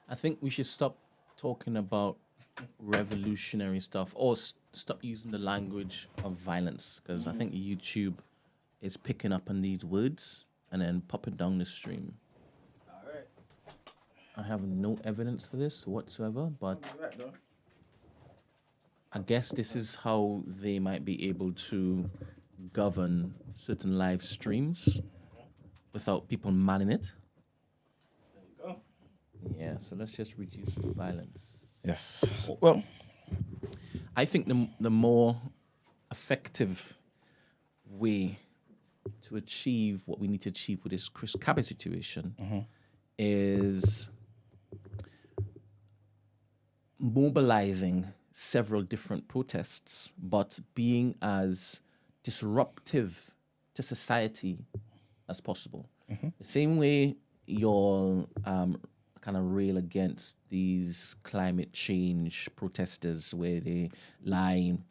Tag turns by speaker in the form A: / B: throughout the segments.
A: I think we should stop talking about revolutionary stuff or stop using the language of violence because I think YouTube is picking up on these words and then popping down the stream.
B: All right.
A: I have no evidence for this whatsoever, but
B: Right, though.
A: I guess this is how they might be able to govern certain live streams without people manning it.
B: There you go.
A: Yeah, so let's just reduce violence.
B: Yes. Well,
A: I think the more effective way to achieve what we need to achieve with this Chris Cabot situation is mobilizing several different protests, but being as disruptive to society as possible. The same way you'll kind of rail against these climate change protesters where they line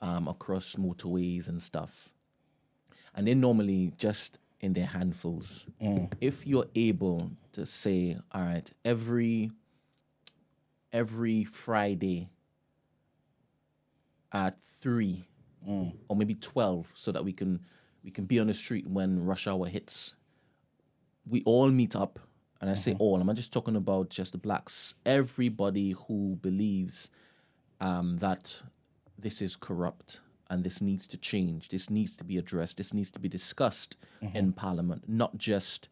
A: across motorways and stuff. And they're normally just in their handfuls. If you're able to say, all right, every Friday at 3 or maybe 12 so that we can be on the street when rush hour hits. We all meet up, and I say all, I'm not just talking about just the blacks, everybody who believes that this is corrupt and this needs to change, this needs to be addressed, this needs to be discussed in Parliament, not just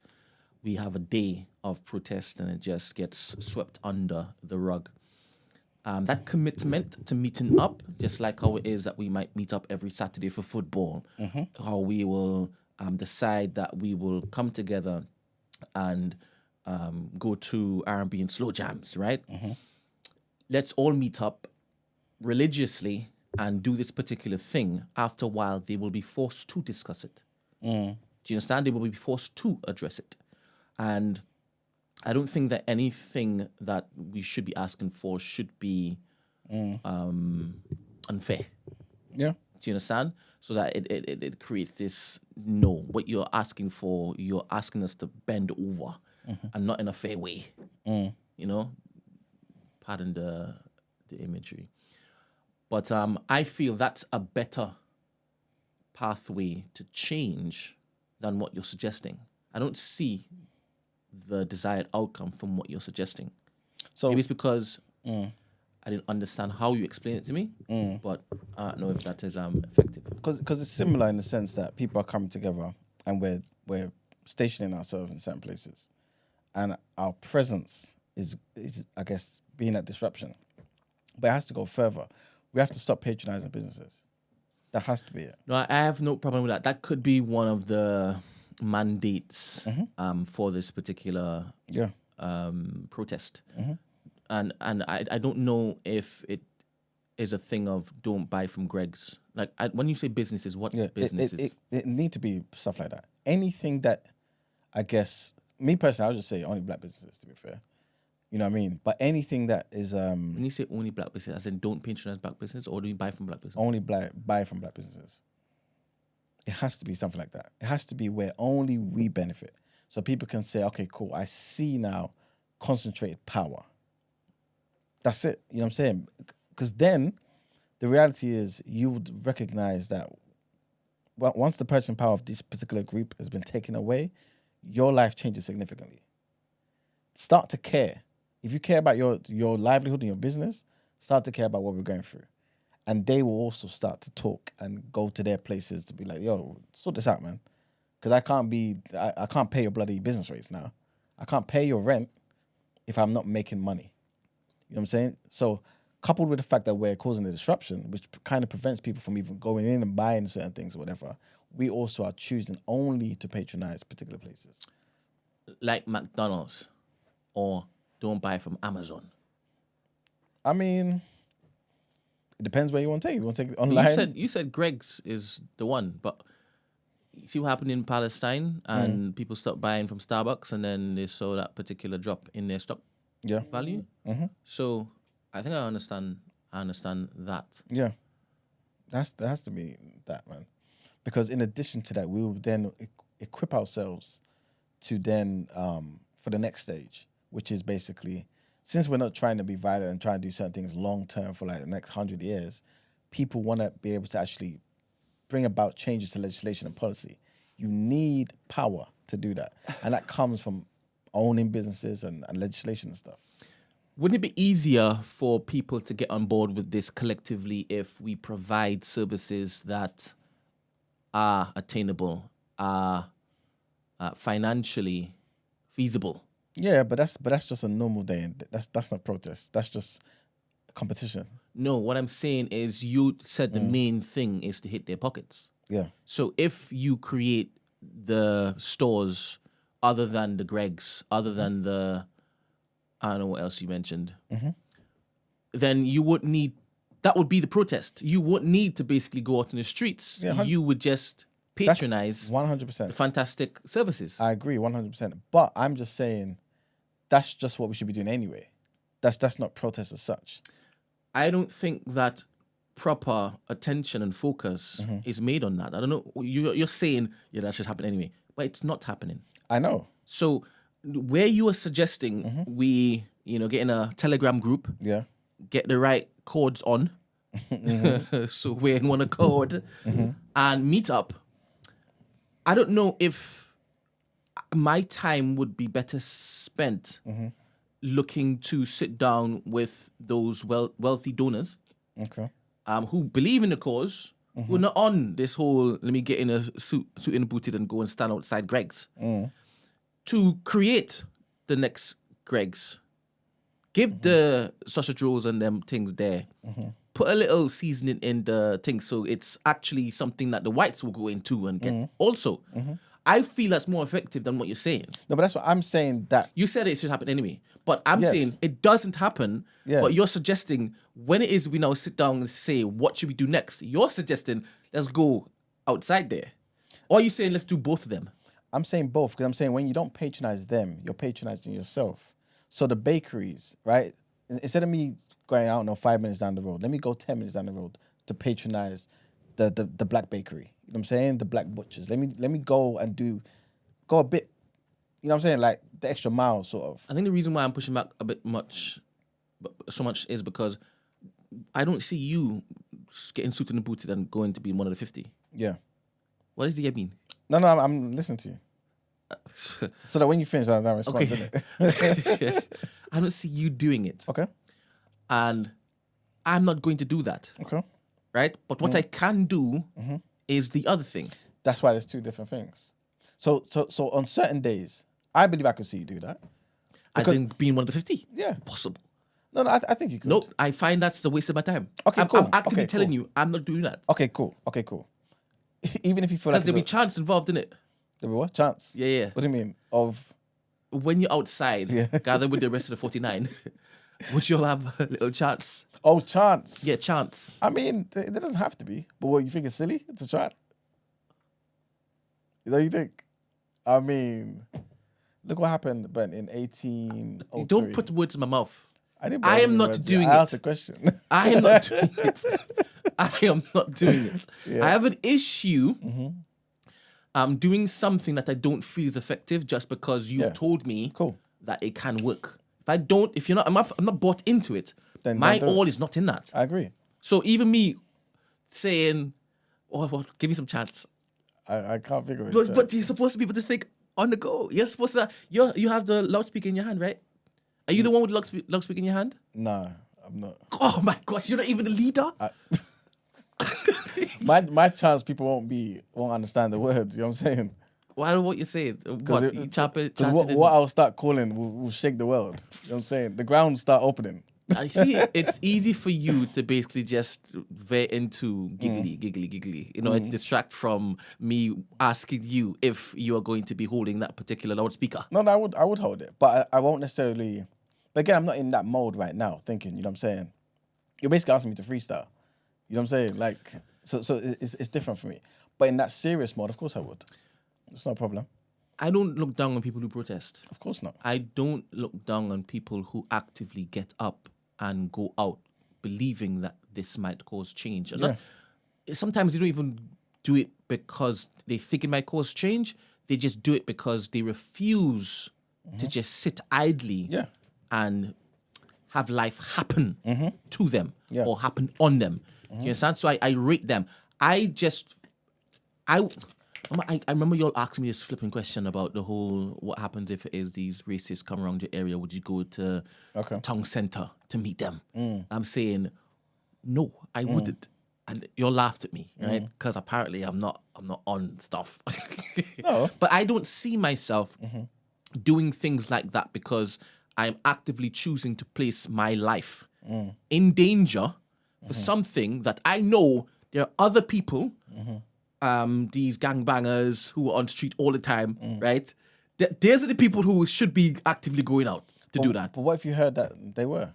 A: we have a day of protest and it just gets swept under the rug. That commitment to meeting up, just like how it is that we might meet up every Saturday for football, how we will decide that we will come together and go to R&B and slow jams, right? Let's all meet up religiously and do this particular thing. After a while, they will be forced to discuss it. Do you understand? They will be forced to address it. And I don't think that anything that we should be asking for should be unfair.
B: yeah.
A: Do you understand? So that it creates this, no, what you're asking for, you're asking us to bend over and not in a fair way. You know? Pardon the imagery. But I feel that's a better pathway to change than what you're suggesting. I don't see the desired outcome from what you're suggesting.
B: So
A: Maybe it's because I didn't understand how you explained it to me, but I don't know if that is effective.
B: because it's similar in the sense that people are coming together and we're stationing ourselves in certain places, and our presence is I guess being that disruption, but it has to go further. We have to stop patronizing businesses. That has to be it.
A: No, I have no problem with that. That could be one of the mandates for this particular
B: Yeah.
A: protest. And I don't know if it is a thing of don't buy from Greg's. Like when you say businesses, what businesses?
B: It need to be stuff like that. Anything that, I guess, me personally, I'll just say only black businesses, to be fair. You know what I mean? But anything that is
A: When you say only black business, as in don't patronize black business, or do you buy from black business?
B: only buy from black businesses. It has to be something like that. It has to be where only we benefit. So people can say, okay, cool, I see now concentrated power. That's it. You know what I'm saying? Because then the reality is you would recognize that once the purchasing power of this particular group has been taken away, your life changes significantly. Start to care. If you care about your livelihood and your business, start to care about what we're going through. And they will also start to talk and go to their places to be like, yo, sort this out, man. Because I can't pay your bloody business rates now. I can't pay your rent if I'm not making money. You know what I'm saying? So coupled with the fact that we're causing a disruption, which kind of prevents people from even going in and buying certain things or whatever, we also are choosing only to patronize particular places.
A: Like McDonald's, or don't buy from Amazon.
B: I mean, it depends where you want to take it. You want to take it online?
A: You said Greg's is the one, but you see what happened in Palestine, and people stopped buying from Starbucks, and then they saw that particular drop in their stock value. So I think I understand that.
B: Yeah. That has to be that, man. Because in addition to that, we will then equip ourselves to then, for the next stage, which is basically since we're not trying to be violent and trying to do certain things long term for like the next 100 years, people want to be able to actually bring about changes to legislation and policy. You need power to do that. And that comes from owning businesses and legislation and stuff.
A: Wouldn't it be easier for people to get on board with this collectively if we provide services that are attainable, are financially feasible?
B: Yeah, but that's just a normal day, and that's not protest. That's just competition.
A: No, what I'm saying is you said the main thing is to hit their pockets.
B: Yeah.
A: So if you create the stores other than the Greg's, other than the, I don't know what else you mentioned, then you would need, that would be the protest. You wouldn't need to basically go out in the streets.
B: Yeah,
A: you would just patronize
B: 100%.
A: the fantastic services.
B: I agree 100%. But I'm just saying that's just what we should be doing anyway. That's not protest as such.
A: I don't think that proper attention and focus is made on that. I don't know. You're saying, yeah, that should happen anyway, but it's not happening.
B: I know.
A: So where you are suggesting we, get in a Telegram group, get the right chords on, so we're in one accord, and meet up, I don't know if my time would be better spent looking to sit down with those wealthy donors who believe in the cause, who are not on this whole, let me get in a suit and booted and go and stand outside Greg's, to create the next Greg's. Give the sausage rolls and them things there. Put a little seasoning in the thing so it's actually something that the whites will go into and get also. I feel that's more effective than what you're saying.
B: No, but that's what I'm saying. That
A: you said it should happen anyway, but I'm saying it doesn't happen.
B: Yeah.
A: But you're suggesting when it is we now sit down and say what should we do next. You're suggesting let's go outside there, or are you saying let's do both of them?
B: I'm saying both because I'm saying when you don't patronize them, you're patronizing yourself. So the bakeries, right? Instead of me going, I don't know, 5 minutes down the road, let me go 10 minutes down the road to patronize the black bakery. You know what I'm saying? The black butchers. Let me go and go a bit, you know what I'm saying? Like the extra mile sort of.
A: I think the reason why I'm pushing back a bit so much is because I don't see you getting suited and booted and going to be one of the 50.
B: Yeah.
A: What does the mean?
B: No, I'm listening to you. So that when you finish, I'll respond,
A: okay. I don't see you doing it.
B: Okay.
A: And I'm not going to do that.
B: Okay.
A: Right? But what I can do is the other thing.
B: That's why there's two different things. So on certain days, I believe I could see you do that.
A: As in being one of the 50?
B: Yeah.
A: Possible.
B: No, I think you could.
A: No, I find that's a waste of my time.
B: Okay, cool.
A: I'm actively
B: Okay,
A: telling
B: cool.
A: you, I'm not doing that.
B: Okay, cool. Even if you feel like
A: Because there'll be chance involved in it.
B: there'll be what? Chance?
A: Yeah.
B: What do you mean? Of
A: When you're outside, gathered with the rest of the 49, would you all have a little chance?
B: Oh, chance.
A: Yeah, chance.
B: I mean, it doesn't have to be. But what, you think it's silly to try? Is that what you think? I mean, look what happened, but in 1803.
A: Don't put words in my mouth.
B: I
A: am not doing it.
B: I asked a question.
A: I am not doing it. I am not doing it.
B: Yeah.
A: I have an issue doing something that I don't feel is effective just because you've told me that it can work. If you're not, I'm not bought into it,
B: Then
A: my
B: don't do it.
A: all is not in that.
B: I agree.
A: So even me saying, well, give me some chance.
B: I can't figure it.
A: But you're supposed to be able to think on the go. You're supposed to, you have the loudspeaker in your hand, right? Are you the one with the loudspeaker in your hand?
B: No, I'm not.
A: Oh my gosh, you're not even the leader?
B: My chance, people won't understand the words. You know what I'm saying?
A: Why don't what you're saying? What? You chop it?
B: Because what I'll start calling will shake the world. You know what I'm saying? The ground start opening.
A: I see. It's easy for you to basically just veer into giggly. You know, it distract from me asking you if you are going to be holding that particular loudspeaker.
B: No, I would hold it, but I won't necessarily. But again, I'm not in that mode right now. Thinking, you know what I'm saying? You're basically asking me to freestyle. You know what I'm saying? Like, so it's different for me. But in that serious mode, of course I would. It's not a problem.
A: I don't look down on people who protest.
B: Of course not.
A: I don't look down on people who actively get up and go out believing that this might cause change. Sometimes they don't even do it because they think it might cause change. They just do it because they refuse to just sit idly and have life happen to them
B: Yeah.
A: or happen on them. Do you understand? So I rate them. I remember you all asking me this flipping question about the whole what happens if it is these racists come around your area? Would you go to town center to meet them? I'm saying no, I wouldn't. And you all laughed at me, right? Because apparently I'm not on stuff.
B: No.
A: But I don't see myself doing things like that because I'm actively choosing to place my life in danger for something that I know there are other people, these gangbangers who are on the street all the time, right? These are the people who should be actively going out to do that.
B: But what if you heard that they were?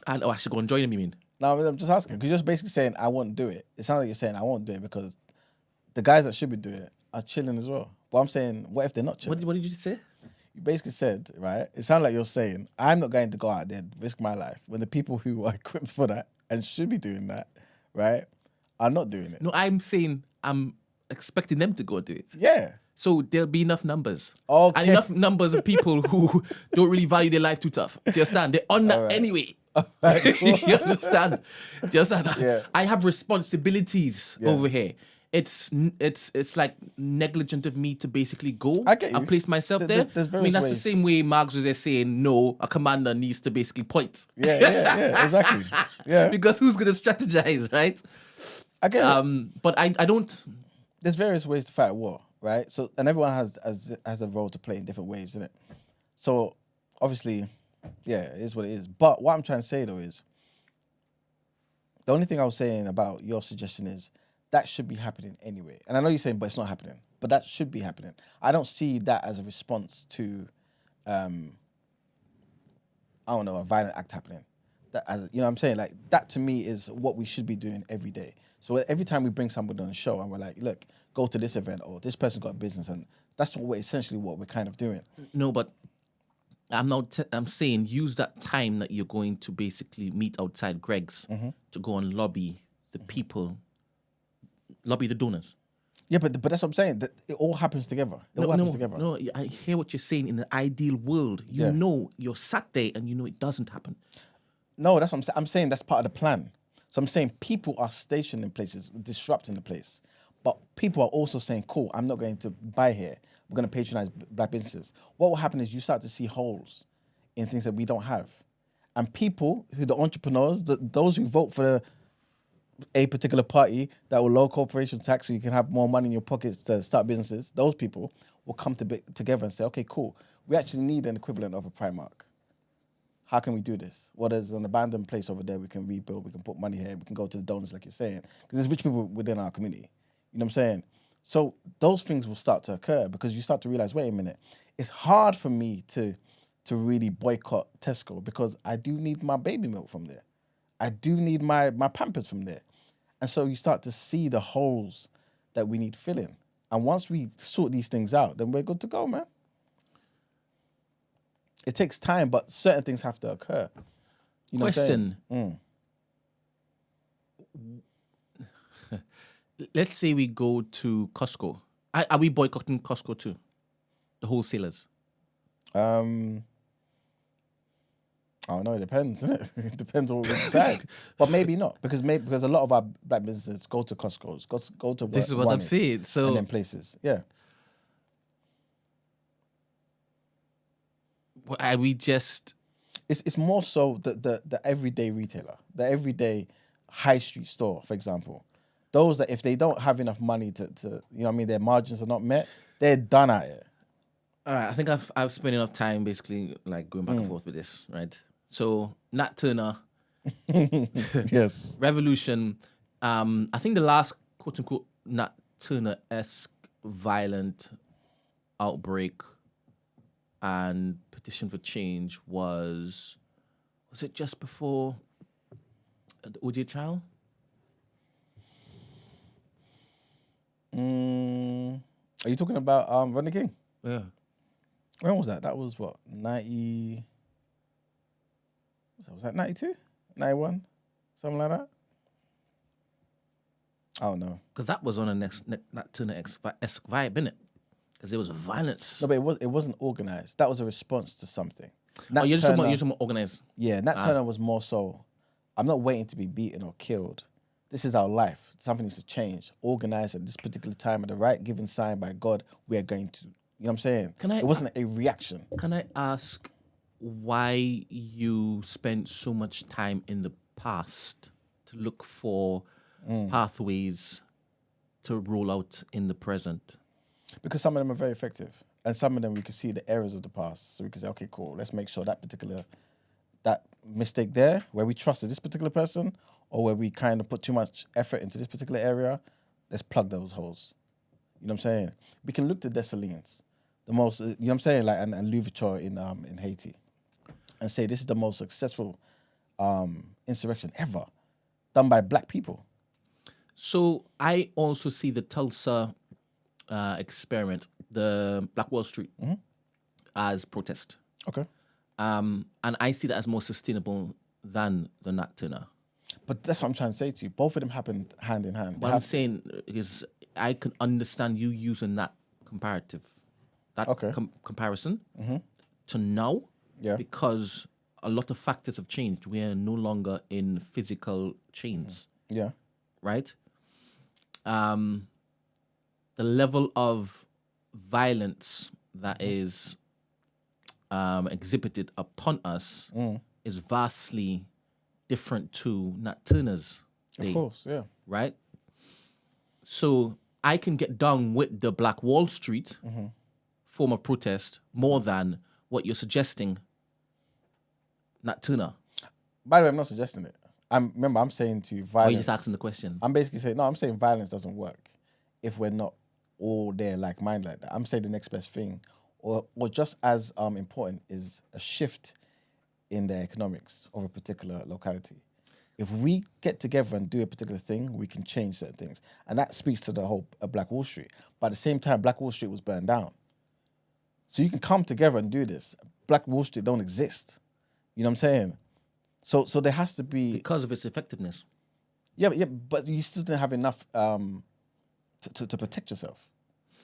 A: And I should go and join them, you mean?
B: No, I'm just asking because you're just basically saying I won't do it. It sounds like you're saying I won't do it because the guys that should be doing it are chilling as well. But I'm saying, what if they're not chilling?
A: What did you say?
B: You basically said, right? It sounded like you're saying I'm not going to go out there and risk my life when the people who are equipped for that and should be doing that, right, are not doing it.
A: No, I'm saying I'm expecting them to go do it.
B: Yeah.
A: So there'll be enough numbers.
B: Okay.
A: And enough numbers of people who don't really value their life too tough. Do you understand? They're on that anyway. You understand? Do you understand?
B: Yeah.
A: I have responsibilities over here. It's like negligent of me to basically go
B: I get you.
A: and place myself there.
B: There's
A: I mean,
B: various
A: that's
B: ways.
A: the same way Marx was there saying, no, a commander needs to basically point.
B: Yeah, exactly. Yeah.
A: Because who's going to strategize, right?
B: I get it.
A: But I don't...
B: There's various ways to fight a war, right? So, and everyone has a role to play in different ways, isn't it? So, obviously, yeah, it is what it is. But what I'm trying to say, though, is the only thing I was saying about your suggestion is that should be happening anyway. And I know you're saying, but it's not happening. But that should be happening. I don't see that as a response to, I don't know, a violent act happening. That, you know what I'm saying? Like, that to me is what we should be doing every day. So every time we bring somebody on the show and we're like, look, go to this event or this person's got a business, and that's what we're kind of doing.
A: No, but I'm saying use that time that you're going to basically meet outside Greg's to go and lobby the people, lobby the donors.
B: Yeah, but that's what I'm saying. That it all happens together. It all happens together.
A: No, I hear what you're saying. In an ideal world, you know you're sat there and you know it doesn't happen.
B: No, that's what I'm saying. I'm saying that's part of the plan. So I'm saying people are stationed in places, disrupting the place. But people are also saying, cool, I'm not going to buy here. We're going to patronize black businesses. What will happen is you start to see holes in things that we don't have. And people who, the entrepreneurs, those who vote for a particular party that will lower corporation tax so you can have more money in your pockets to start businesses, those people will come together and say, okay, cool, we actually need an equivalent of a Primark. How can we do this? Well, there's an abandoned place over there we can rebuild, we can put money here, we can go to the donors like you're saying. Because there's rich people within our community. You know what I'm saying? So those things will start to occur because you start to realize, wait a minute, it's hard for me to really boycott Tesco because I do need my baby milk from there. I do need my Pampers from there. And so you start to see the holes that we need filling. And once we sort these things out, then we're good to go, man. It takes time, but certain things have to occur. You know
A: Question. Let's say we go to Costco. Are we boycotting Costco too? The wholesalers?
B: I don't know. It depends, isn't it? It depends on what we decide. But maybe not, because a lot of our black businesses go to Costco's, go to
A: This is what I'm saying. So
B: and then places, yeah.
A: Are we just?
B: It's more so the everyday retailer, the everyday high street store, for example. Those that if they don't have enough money to you know what I mean, their margins are not met, they're done at it.
A: All right, I think I've spent enough time basically like going back and forth with this, right? So Nat Turner,
B: Yes,
A: Revolution. I think the last quote unquote Nat Turner-esque violent outbreak and petition for change was it just before the OJ trial?
B: Are you talking about Rodney King?
A: Yeah.
B: When was that? That was what, 90... Was that 92? 91? Something like that? I don't know.
A: Because that was on a Nat Turner-esque vibe, innit? Because there was violence.
B: No, but it wasn't organized. That was a response to something. Nat
A: You're just talking
B: Turner,
A: about organized.
B: yeah, Nat Turner was more so, I'm not waiting to be beaten or killed. This is our life. Something needs to change. Organized at this particular time, at the right given sign by God, we are going to, you know what I'm saying? It wasn't a reaction.
A: Can I ask why you spent so much time in the past to look for pathways to roll out in the present?
B: Because some of them are very effective. And some of them we can see the errors of the past. So we can say, okay, cool, let's make sure that mistake there, where we trusted this particular person, or where we kind of put too much effort into this particular area, let's plug those holes. You know what I'm saying? We can look to Dessalines, the most, you know what I'm saying, like and Louverture in Haiti, and say this is the most successful insurrection ever done by black people.
A: So I also see the Tulsa experiment, the Black Wall Street, as protest.
B: Okay.
A: And I see that as more sustainable than the Nat Turner.
B: But that's what I'm trying to say to you. Both of them happened hand in hand.
A: What I'm saying is I can understand you using that comparative, that comparison to now, because a lot of factors have changed. We are no longer in physical chains.
B: Yeah.
A: Right? The level of violence that is exhibited upon us is vastly different to Nat Turner's day.
B: Of course, yeah.
A: Right? So I can get down with the Black Wall Street form of protest more than what you're suggesting, Nat Turner.
B: By the way, I'm not suggesting it. I'm saying to you, violence.
A: Or you're just asking the question.
B: I'm basically saying, I'm saying violence doesn't work if we're not all there like-minded like that. I'm saying the next best thing, or just as important, is a shift in the economics of a particular locality. If we get together and do a particular thing, we can change certain things. And that speaks to the whole Black Wall Street. But at the same time, Black Wall Street was burned down. So you can come together and do this. Black Wall Street don't exist. You know what I'm saying? So there has to be...
A: Because of its effectiveness.
B: Yeah, but you still didn't have enough to protect yourself.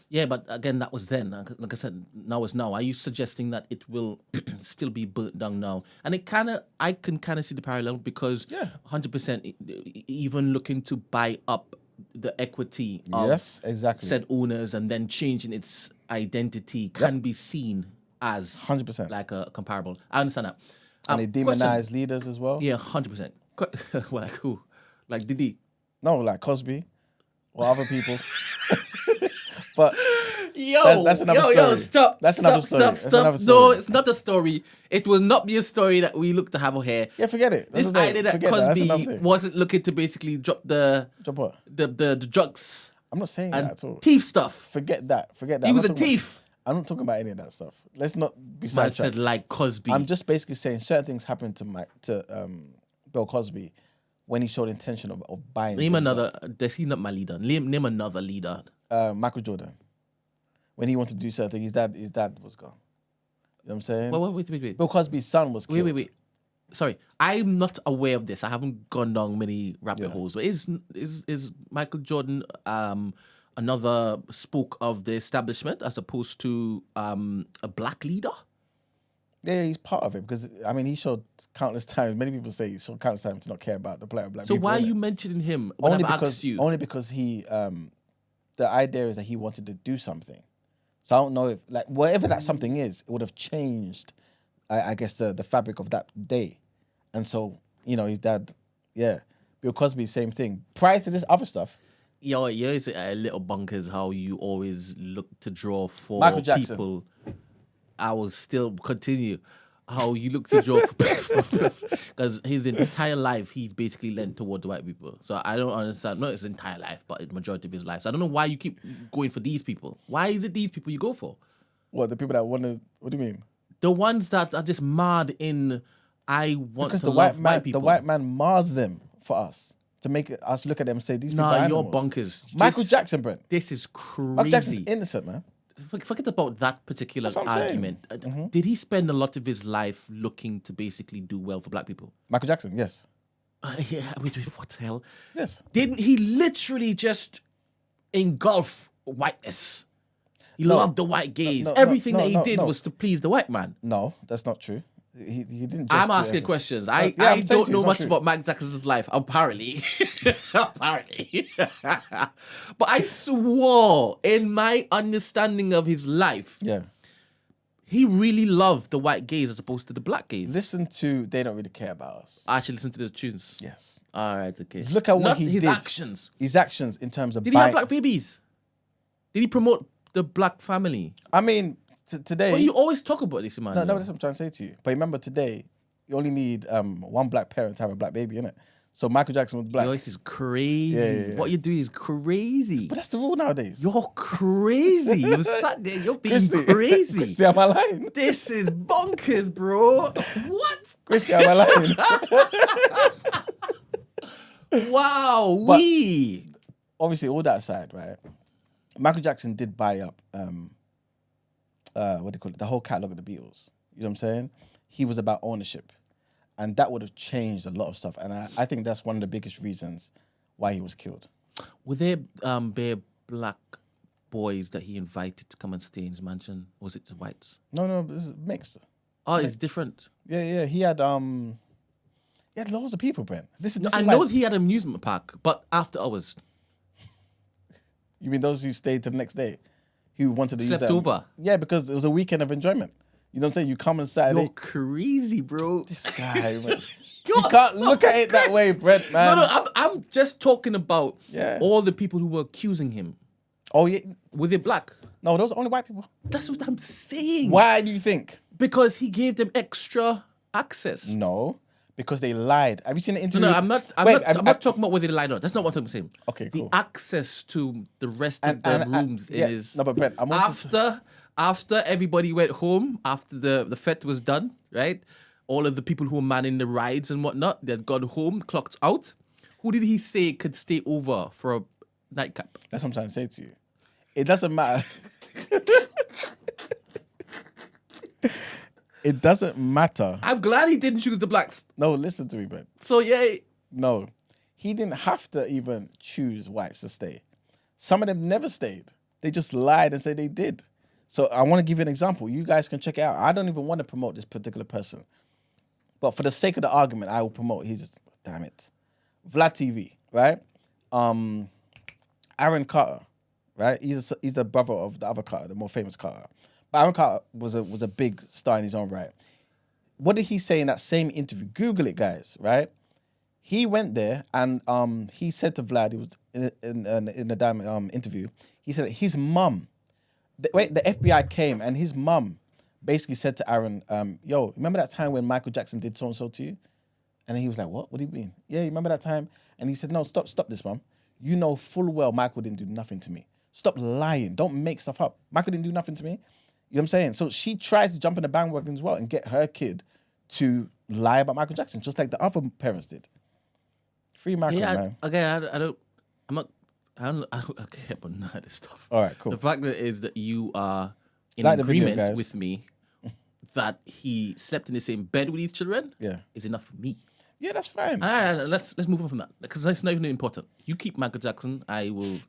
A: Yeah, but again, that was then. Like I said, now is now. Are you suggesting that it will still be burnt down now? And I can kind of see the parallel because 100% even looking to buy up the equity of said owners and then changing its identity can be seen as
B: 100%
A: like a comparable. I understand that.
B: And they demonize leaders as well?
A: Yeah, 100%. Well, like who? Like Diddy?
B: No, like Cosby or other people. But
A: that's
B: another story.
A: Stop.
B: That's another story.
A: No, it's not a story. It will not be a story that we look to have here.
B: Yeah, forget it.
A: This idea that Cosby wasn't looking to basically drop
B: what?
A: The drugs.
B: I'm not saying that at all.
A: Thief stuff.
B: Forget that.
A: He was a thief.
B: I'm not talking about any of that stuff. Let's not be
A: I
B: sidetracked.
A: said like Cosby.
B: I'm just basically saying certain things happened to Bill Cosby when he showed intention of buying.
A: Name another. He's not my leader. Name another leader.
B: Michael Jordan. When he wanted to do something, his dad was gone. You know what I'm saying?
A: Wait.
B: Bill Cosby's son was killed.
A: Wait. Sorry, I'm not aware of this. I haven't gone down many rabbit holes. But is Michael Jordan another spoke of the establishment as opposed to a black leader?
B: Yeah, he's part of it because he showed countless times. Many people say he showed countless times to not care about the black people.
A: So why are you mentioning him? Only
B: because he. The idea is that he wanted to do something. So I don't know if, like, whatever that something is, it would have changed, I guess, the fabric of that day. And so, his dad, Bill Cosby, same thing. Prior to this other stuff.
A: It's a little bonkers how you always look to draw for
B: Michael Jackson.
A: People. I will still continue. How you look to draw for because his entire life he's basically lent towards white people. So I don't understand. Not his entire life, but the majority of his life. So I don't know why you keep going for these people. Why is it these people you go for?
B: What, the people that want to? What do you mean?
A: The ones that are just mad in. I want
B: because
A: to love white people.
B: The white man mars them for us to make us look at them and say these people are animals.
A: You're bonkers.
B: Michael Jackson, Brent.
A: This is crazy.
B: Michael Jackson's innocent, man.
A: Forget about that particular argument. Did he spend a lot of his life looking to basically do well for black people?
B: Michael Jackson, yes.
A: Wait, what the hell?
B: Yes.
A: Didn't he literally just engulf whiteness? He loved the white gaze. Everything that he did was to please the white man.
B: No, that's not true. He didn't. Just
A: I'm
B: do
A: asking
B: everything.
A: questions.
B: Yeah,
A: I
B: I'm saying
A: don't
B: to you,
A: know
B: it's not
A: much
B: true.
A: about Mike Jackson's life, apparently. Apparently. But I swore in my understanding of his life,
B: Yeah.
A: he really loved the white gays as opposed to the black gays.
B: Listen to They Don't Really Care About Us.
A: I actually listen to the tunes.
B: Yes.
A: All right, okay.
B: Look at what
A: Not
B: he
A: his
B: did.
A: actions.
B: His actions in terms of
A: Did he have black babies? Did he promote the black family?
B: I mean, today.
A: Well, you always talk about this, man.
B: No, that's what I'm trying to say to you. But remember, today you only need one black parent to have a black baby, innit? So Michael Jackson was black.
A: Yo, this is crazy.
B: Yeah.
A: What you're doing is crazy.
B: But that's the rule nowadays.
A: You're crazy. You're sat there. You're being
B: Christy,
A: crazy.
B: Christy, am I lying?
A: This is bonkers, bro. What?
B: Christy, am I lying?
A: Wow.
B: But-
A: We.
B: Obviously, all that aside, right? Michael Jackson did buy up what do you call it? The whole catalog of the Beatles. You know what I'm saying? He was about ownership. And that would have changed a lot of stuff. And I think that's one of the biggest reasons why he was killed.
A: Were there bare black boys that he invited to come and stay in his mansion? Or was it just whites?
B: No, this is mixed.
A: Oh, it's different.
B: Yeah. He had loads of people, Brent. This
A: I
B: is
A: know
B: like-
A: he had an amusement park, but after hours.
B: You mean those who stayed till the next day? Who wanted to use
A: Slept
B: that?
A: over?
B: Yeah, because it was a weekend of enjoyment. You know what I'm saying? You come on Saturday.
A: You're crazy, bro.
B: This guy, man.
A: You're
B: You can't
A: so
B: look at it that way, Brent, man.
A: No, I'm just talking about
B: Yeah.
A: all the people who were accusing him.
B: Oh, yeah.
A: Were they black?
B: No, those are only white people.
A: That's what I'm saying.
B: Why do you think?
A: Because he gave them extra access.
B: No, because they lied. Have you seen the
A: No,
B: interview?
A: I'm not. I'm
B: Wait,
A: not talking about whether they lied or not. That's not what I'm saying.
B: Okay, cool.
A: The access to the rest of the rooms
B: yeah,
A: in his.
B: no, but Brent, I'm also
A: after everybody went home, after the fete was done, right? All of the people who were manning the rides and whatnot, they had gone home, clocked out. Who did he say could stay over for a nightcap?
B: That's what I'm trying to say to you. It doesn't matter. It doesn't matter.
A: I'm glad he didn't choose the blacks.
B: No, listen to me, Brent.
A: So yeah,
B: No, he didn't have to even choose whites to stay. Some of them never stayed. They just lied and said they did. So I want to give you an example. You guys can check it out. I don't even want to promote this particular person. But for the sake of the argument, I will promote his, damn it. Vlad TV, right? Aaron Carter, right? He's the brother of the other Carter, the more famous Carter. But Aaron Carter was a big star in his own right. What did he say in that same interview? Google it, guys, right? He went there and he said to Vlad, he was in a damn interview, he said that his mum, the FBI came and his mum basically said to Aaron, yo, remember that time when Michael Jackson did so-and-so to you? And he was like, what? What do you mean? Yeah, you remember that time? And he said, no, stop this, mum. You know full well Michael didn't do nothing to me. Stop lying. Don't make stuff up. Michael didn't do nothing to me. You know what I'm saying? So she tries to jump in the bandwagon as well and get her kid to lie about Michael Jackson, just like the other parents did. Free Michael, man.
A: I don't care about none of this stuff.
B: All right, cool.
A: The fact that is that you are in
B: Like the video,
A: agreement
B: guys.
A: with me that he slept in the same bed with his children
B: Yeah.
A: is enough for me.
B: Yeah, that's fine.
A: Let's move on from that because that's not even important. You keep Michael Jackson, I will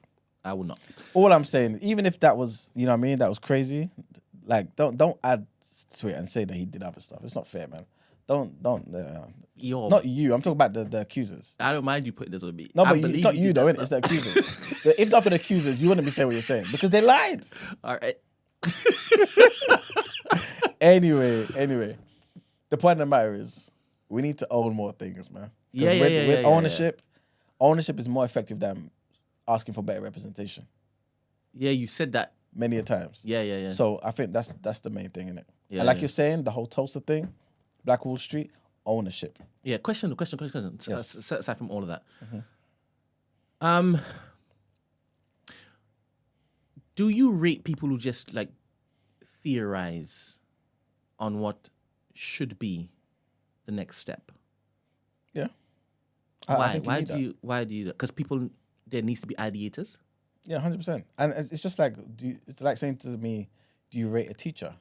A: not.
B: All I'm saying, even if that was, you know what I mean, that was crazy, like don't add to it and say that he did other stuff. It's not fair, man. Don't.
A: Yo,
B: Not you. I'm talking about the accusers.
A: I don't mind you putting this on me.
B: No,
A: I
B: but
A: believe
B: it's not
A: he
B: you
A: did
B: though,
A: that
B: innit? It's the accusers. If not for the accusers, you wouldn't be saying what you're saying because they lied.
A: stuff. All right.
B: Anyway, the point of the matter is we need to own more things, man. 'Cause with ownership is more effective than asking for better representation.
A: Yeah, you said that.
B: Many a times.
A: Yeah.
B: So I think that's the main thing, innit?
A: Yeah,
B: And like
A: yeah.
B: you're saying, the whole Tulsa thing, Black Wall Street, ownership.
A: Yeah, question.
B: Yes.
A: Set aside from all of that. Do you rate people who just like theorize on what should be the next step?
B: Yeah.
A: Why?
B: think
A: Why
B: need that.
A: do you? Because people, there needs to be ideators.
B: Yeah, 100%. And it's just like, it's like saying to me, do you rate a teacher?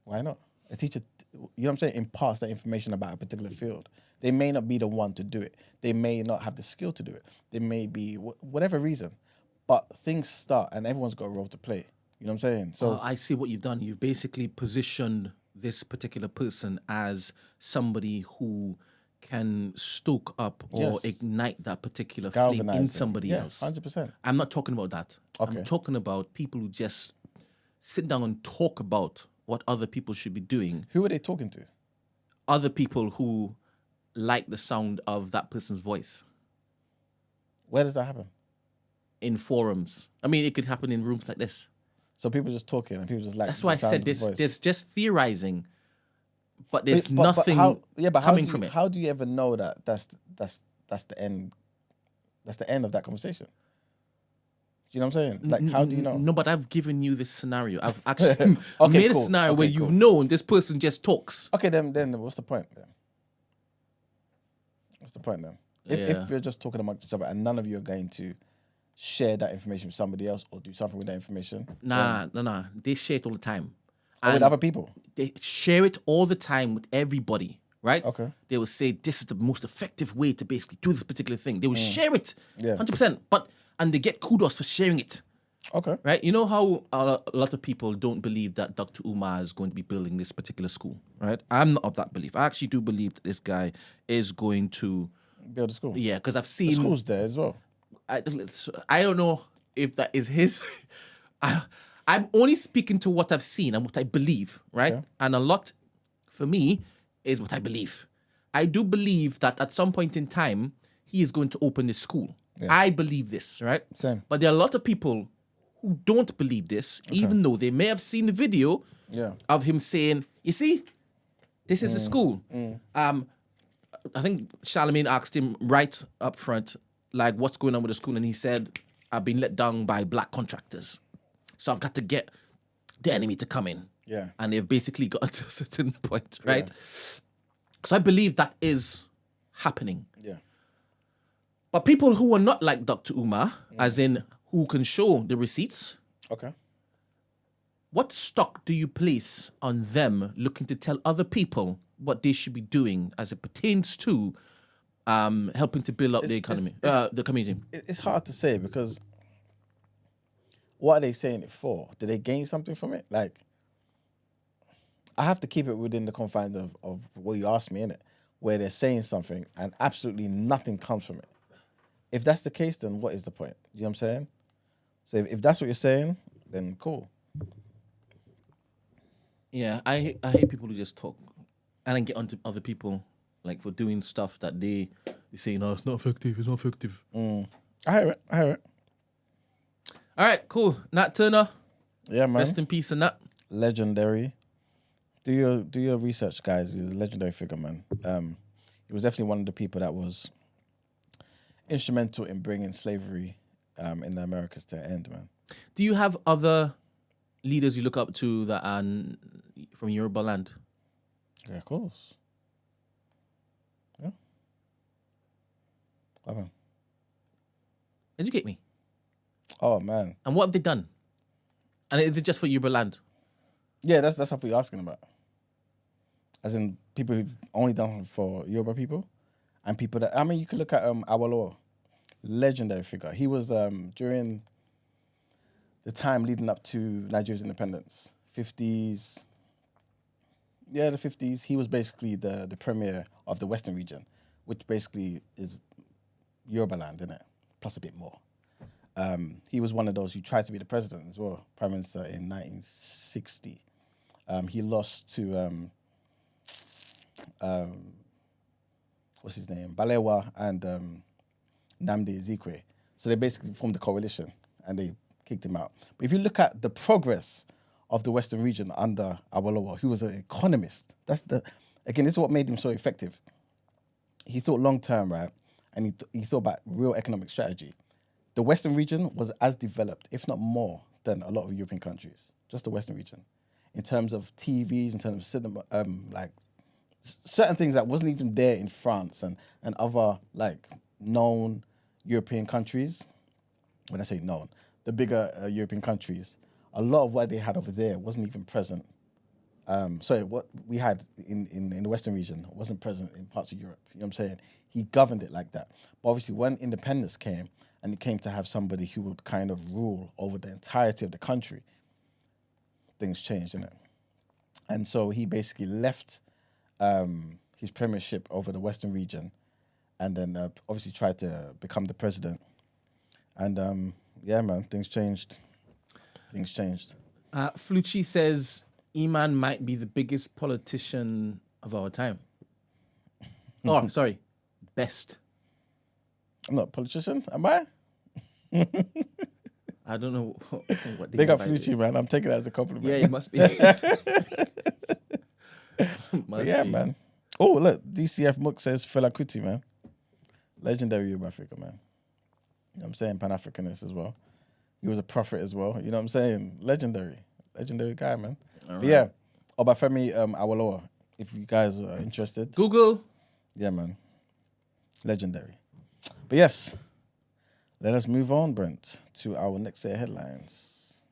B: Why not? A teacher, you know what I'm saying, imparts that information about a particular field. They may not be the one to do it. They may not have the skill to do it. They may be, whatever reason. But things start and everyone's got a role to play. You know what I'm saying? So
A: I see what you've done. You've basically positioned this particular person as somebody who can stoke up or
B: Yes.
A: ignite that particular flame in
B: Galvanizing.
A: somebody
B: Yeah,
A: else.
B: 100%.
A: I'm not talking about that.
B: Okay.
A: I'm talking about people who just sit down and talk about what other people should be doing.
B: Who are they talking to?
A: Other people who like the sound of that person's voice
B: Where does that happen?
A: in forums. I mean, it could happen in rooms like this.
B: So people just talking and people just like.
A: That's why I
B: the sound
A: said
B: of the
A: this.
B: voice.
A: There's just theorizing, but there's
B: But
A: nothing
B: how
A: coming
B: do
A: from
B: you,
A: it.
B: How do you ever know that that's the end? That's the end of that conversation. Do you know what I'm saying? Like, how do you know?
A: No, but I've given you this scenario. I've actually
B: Okay,
A: made a
B: cool.
A: scenario
B: Okay,
A: where
B: cool.
A: you've known this person just talks.
B: Okay, then what's the point then? What's the point then?
A: Yeah.
B: If you're just talking amongst each other and none of you are going to share that information with somebody else or do something with that information,
A: Nah. They share it all the time.
B: or with
A: And
B: other people.
A: they share it all the time with everybody, right?
B: Okay.
A: They will say this is the most effective way to basically do this particular thing. They will share it,
B: Yeah.
A: 100%. And they get kudos for sharing it,
B: Okay.
A: right? You know how a lot of people don't believe that Dr. Umar is going to be building this particular school, right? I'm not of that belief. I actually do believe that this guy is going to,
B: Build a school.
A: yeah, because I've
B: The
A: seen.
B: school's there as well.
A: I don't know if that is his. I'm only speaking to what I've seen and what I believe, right?
B: Okay.
A: And a lot, for me, is what I believe. I do believe that at some point in time, he is going to open this school.
B: Yeah.
A: I believe this, right?
B: Same.
A: But there are a lot of people who don't believe this, even though they may have seen the video
B: Yeah.
A: of him saying, you see, this is a school. I think Charlemagne asked him right up front, like, what's going on with the school? And he said, I've been let down by black contractors. So I've got to get the enemy to come in.
B: Yeah.
A: And they've basically got to a certain point, right? So I believe that is happening.
B: Yeah.
A: But people who are not like Dr. Umar, as in who can show the receipts,
B: Okay.
A: what stock do you place on them looking to tell other people what they should be doing as it pertains to helping to build up the economy, the community?
B: It's hard to say because what are they saying it for? Do they gain something from it? Like, I have to keep it within the confines of what you asked me, innit? Where they're saying something and absolutely nothing comes from it. If that's the case, then what is the point? You know what I'm saying? So if that's what you're saying, then cool.
A: Yeah, I hate people who just talk and then get onto other people like for doing stuff that they say, no, it's not effective, it's not effective.
B: I hear it.
A: All right, cool. Nat Turner,
B: Yeah, man.
A: rest in peace and that.
B: Legendary. Do your research, guys. He's a legendary figure, man. He was definitely one of the people that was instrumental in bringing slavery in the Americas to an end, man.
A: Do you have other leaders you look up to that are from Yoruba land?
B: Yeah, of course. Yeah. What happened?
A: Educate me.
B: Oh man.
A: And what have they done? And is it just for Yoruba land?
B: Yeah, that's what you're asking about. As in people who've only done for Yoruba people, and people that you could look at Awolowo, legendary figure. He was during the time leading up to Nigeria's independence, 50s. Yeah, the 50s. He was basically the premier of the Western region, which basically is Yoruba land, isn't it? Plus a bit more. He was one of those who tried to be the president as well, prime minister in 1960. He lost to what's his name, Balewa and Nnamdi Ezekwe. So they basically formed a coalition and they kicked him out. But if you look at the progress of the Western region under Awolowo, who was an economist, this is what made him so effective. He thought long term, right? And he thought about real economic strategy. The Western region was as developed, if not more, than a lot of European countries, just the Western region. In terms of TVs, in terms of cinema, certain things that wasn't even there in France and other like known European countries. When I say known, the bigger European countries, a lot of what they had over there wasn't even present. What we had in the Western region wasn't present in parts of Europe. You know what I'm saying? He governed it like that. But obviously when independence came and it came to have somebody who would kind of rule over the entirety of the country, things changed, didn't it? And so he basically left his premiership over the Western region, and then obviously tried to become the president. And yeah, man, things changed. Things changed.
A: Flucci says Iman might be the biggest politician of our time. Oh, sorry, best.
B: I'm not a politician, am I?
A: I don't know what they
B: Big up
A: mean by
B: Flucci, man. I'm taking that as a compliment.
A: Yeah, it must be.
B: But yeah, man. Oh, look, DCF Mook says Fela Kuti, man. Legendary Yoruba Africa, man. You know what I'm saying? Pan-Africanist as well. He was a prophet as well. You know what I'm saying? Legendary guy, man. But yeah, Obafemi Awolowo, if you guys are interested.
A: Google.
B: Yeah, man. Legendary. But yes, let us move on, Brent, to our next set of headlines.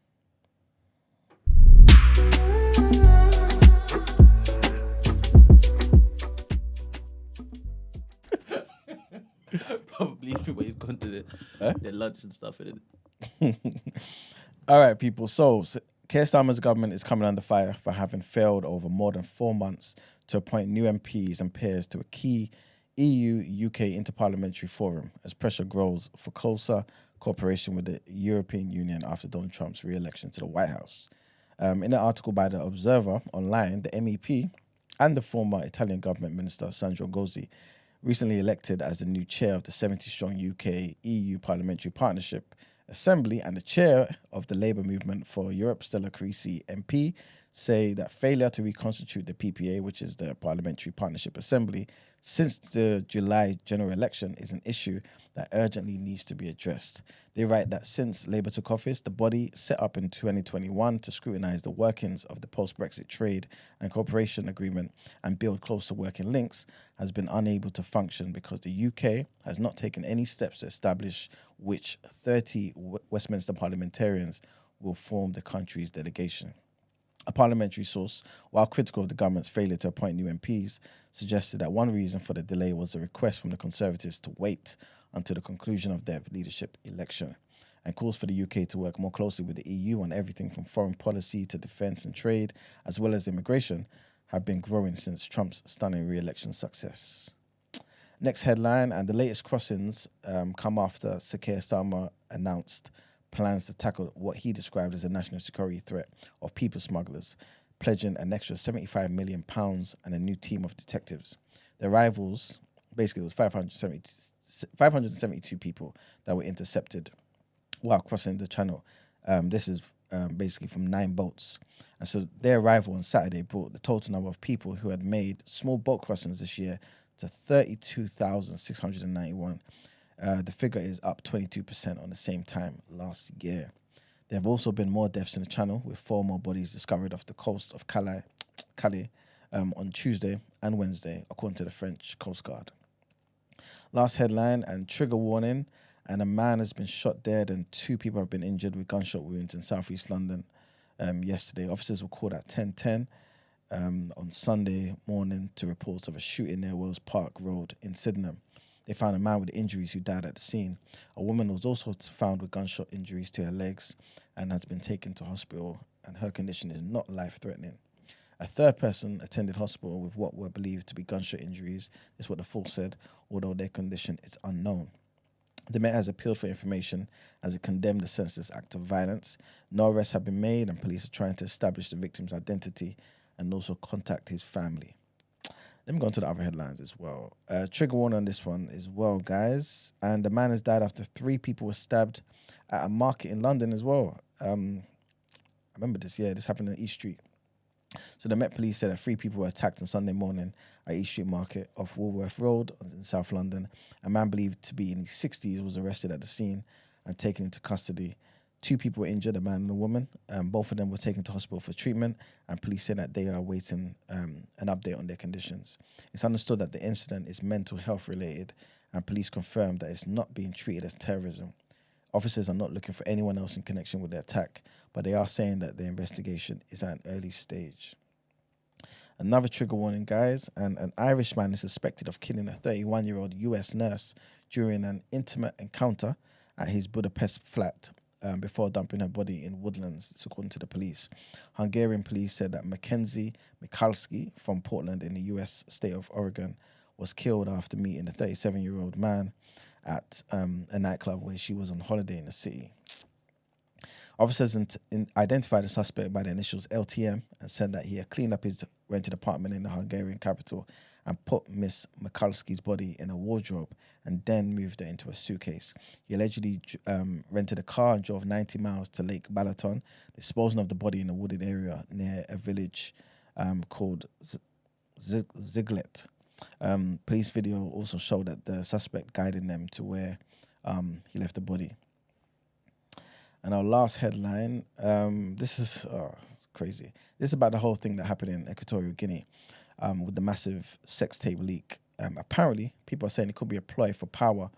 A: Probably everybody's gone to their lunch and stuff.
B: All right, people. So Keir Starmer's government is coming under fire for having failed over more than 4 months to appoint new MPs and peers to a key EU-UK interparliamentary forum as pressure grows for closer cooperation with the European Union after Donald Trump's re-election to the White House. In an article by The Observer online, the MEP and the former Italian government minister Sandro Gozzi, recently elected as the new chair of the 70-strong UK-EU Parliamentary Partnership Assembly and the chair of the Labour Movement for Europe, Stella Carisi MP, say that failure to reconstitute the PPA, which is the Parliamentary Partnership Assembly, since the July general election is an issue that urgently needs to be addressed. They write that since Labour took office, the body set up in 2021 to scrutinise the workings of the post-Brexit trade and cooperation agreement and build closer working links has been unable to function because the UK has not taken any steps to establish which 30 Westminster parliamentarians will form the country's delegation. A parliamentary source, while critical of the government's failure to appoint new MPs, suggested that one reason for the delay was a request from the Conservatives to wait until the conclusion of their leadership election, and calls for the UK to work more closely with the EU on everything from foreign policy to defence and trade, as well as immigration, have been growing since Trump's stunning re-election success. Next headline, and the latest crossings come after Sir Keir Starmer announced plans to tackle what he described as a national security threat of people smugglers, pledging an extra £75 million and a new team of detectives. The arrivals, basically, it was 572 people that were intercepted while crossing the channel. This is basically from 9 boats. And so their arrival on Saturday brought the total number of people who had made small boat crossings this year to 32,691. The figure is up 22% on the same time last year. There have also been more deaths in the channel, with 4 more bodies discovered off the coast of Calais on Tuesday and Wednesday, according to the French Coast Guard. Last headline, and trigger warning, and a man has been shot dead and 2 people have been injured with gunshot wounds in southeast London yesterday. Officers were called at 10:10 on Sunday morning to reports of a shooting near Wells Park Road in Sydenham. They found a man with injuries who died at the scene. A woman was also found with gunshot injuries to her legs and has been taken to hospital, and her condition is not life-threatening. A third person attended hospital with what were believed to be gunshot injuries, is what the force said, although their condition is unknown. The Met has appealed for information as it condemned the senseless act of violence. No arrests have been made, and police are trying to establish the victim's identity and also contact his family. Let me go on to the other headlines as well. Trigger warning on this one as well, guys. And the man has died after 3 people were stabbed at a market in London as well. I remember this, this happened in East Street. So the Met Police said that 3 people were attacked on Sunday morning at East Street Market off Woolworth Road in South London. A man believed to be in his 60s was arrested at the scene and taken into custody. 2 people were injured, a man and a woman. Both of them were taken to hospital for treatment, and police said that they are awaiting an update on their conditions. It's understood that the incident is mental health related, and police confirmed that it's not being treated as terrorism. Officers are not looking for anyone else in connection with the attack, but they are saying that the investigation is at an early stage. Another trigger warning, guys, and an Irish man is suspected of killing a 31-year-old US nurse during an intimate encounter at his Budapest flat before dumping her body in woodlands, it's according to the police. Hungarian police said that Mackenzie Michalski from Portland in the U.S. state of Oregon was killed after meeting a 37-year-old man at a nightclub where she was on holiday in the city. Officers identified the suspect by the initials LTM and said that he had cleaned up his rented apartment in the Hungarian capital and put Miss Michalski's body in a wardrobe and then moved it into a suitcase. He allegedly rented a car and drove 90 miles to Lake Balaton, disposing of the body in a wooded area near a village called Ziglet. Police video also showed that the suspect guided them to where he left the body. And our last headline, this is it's crazy. This is about the whole thing that happened in Equatorial Guinea with the massive sex tape leak. Apparently, people are saying it could be a ploy for power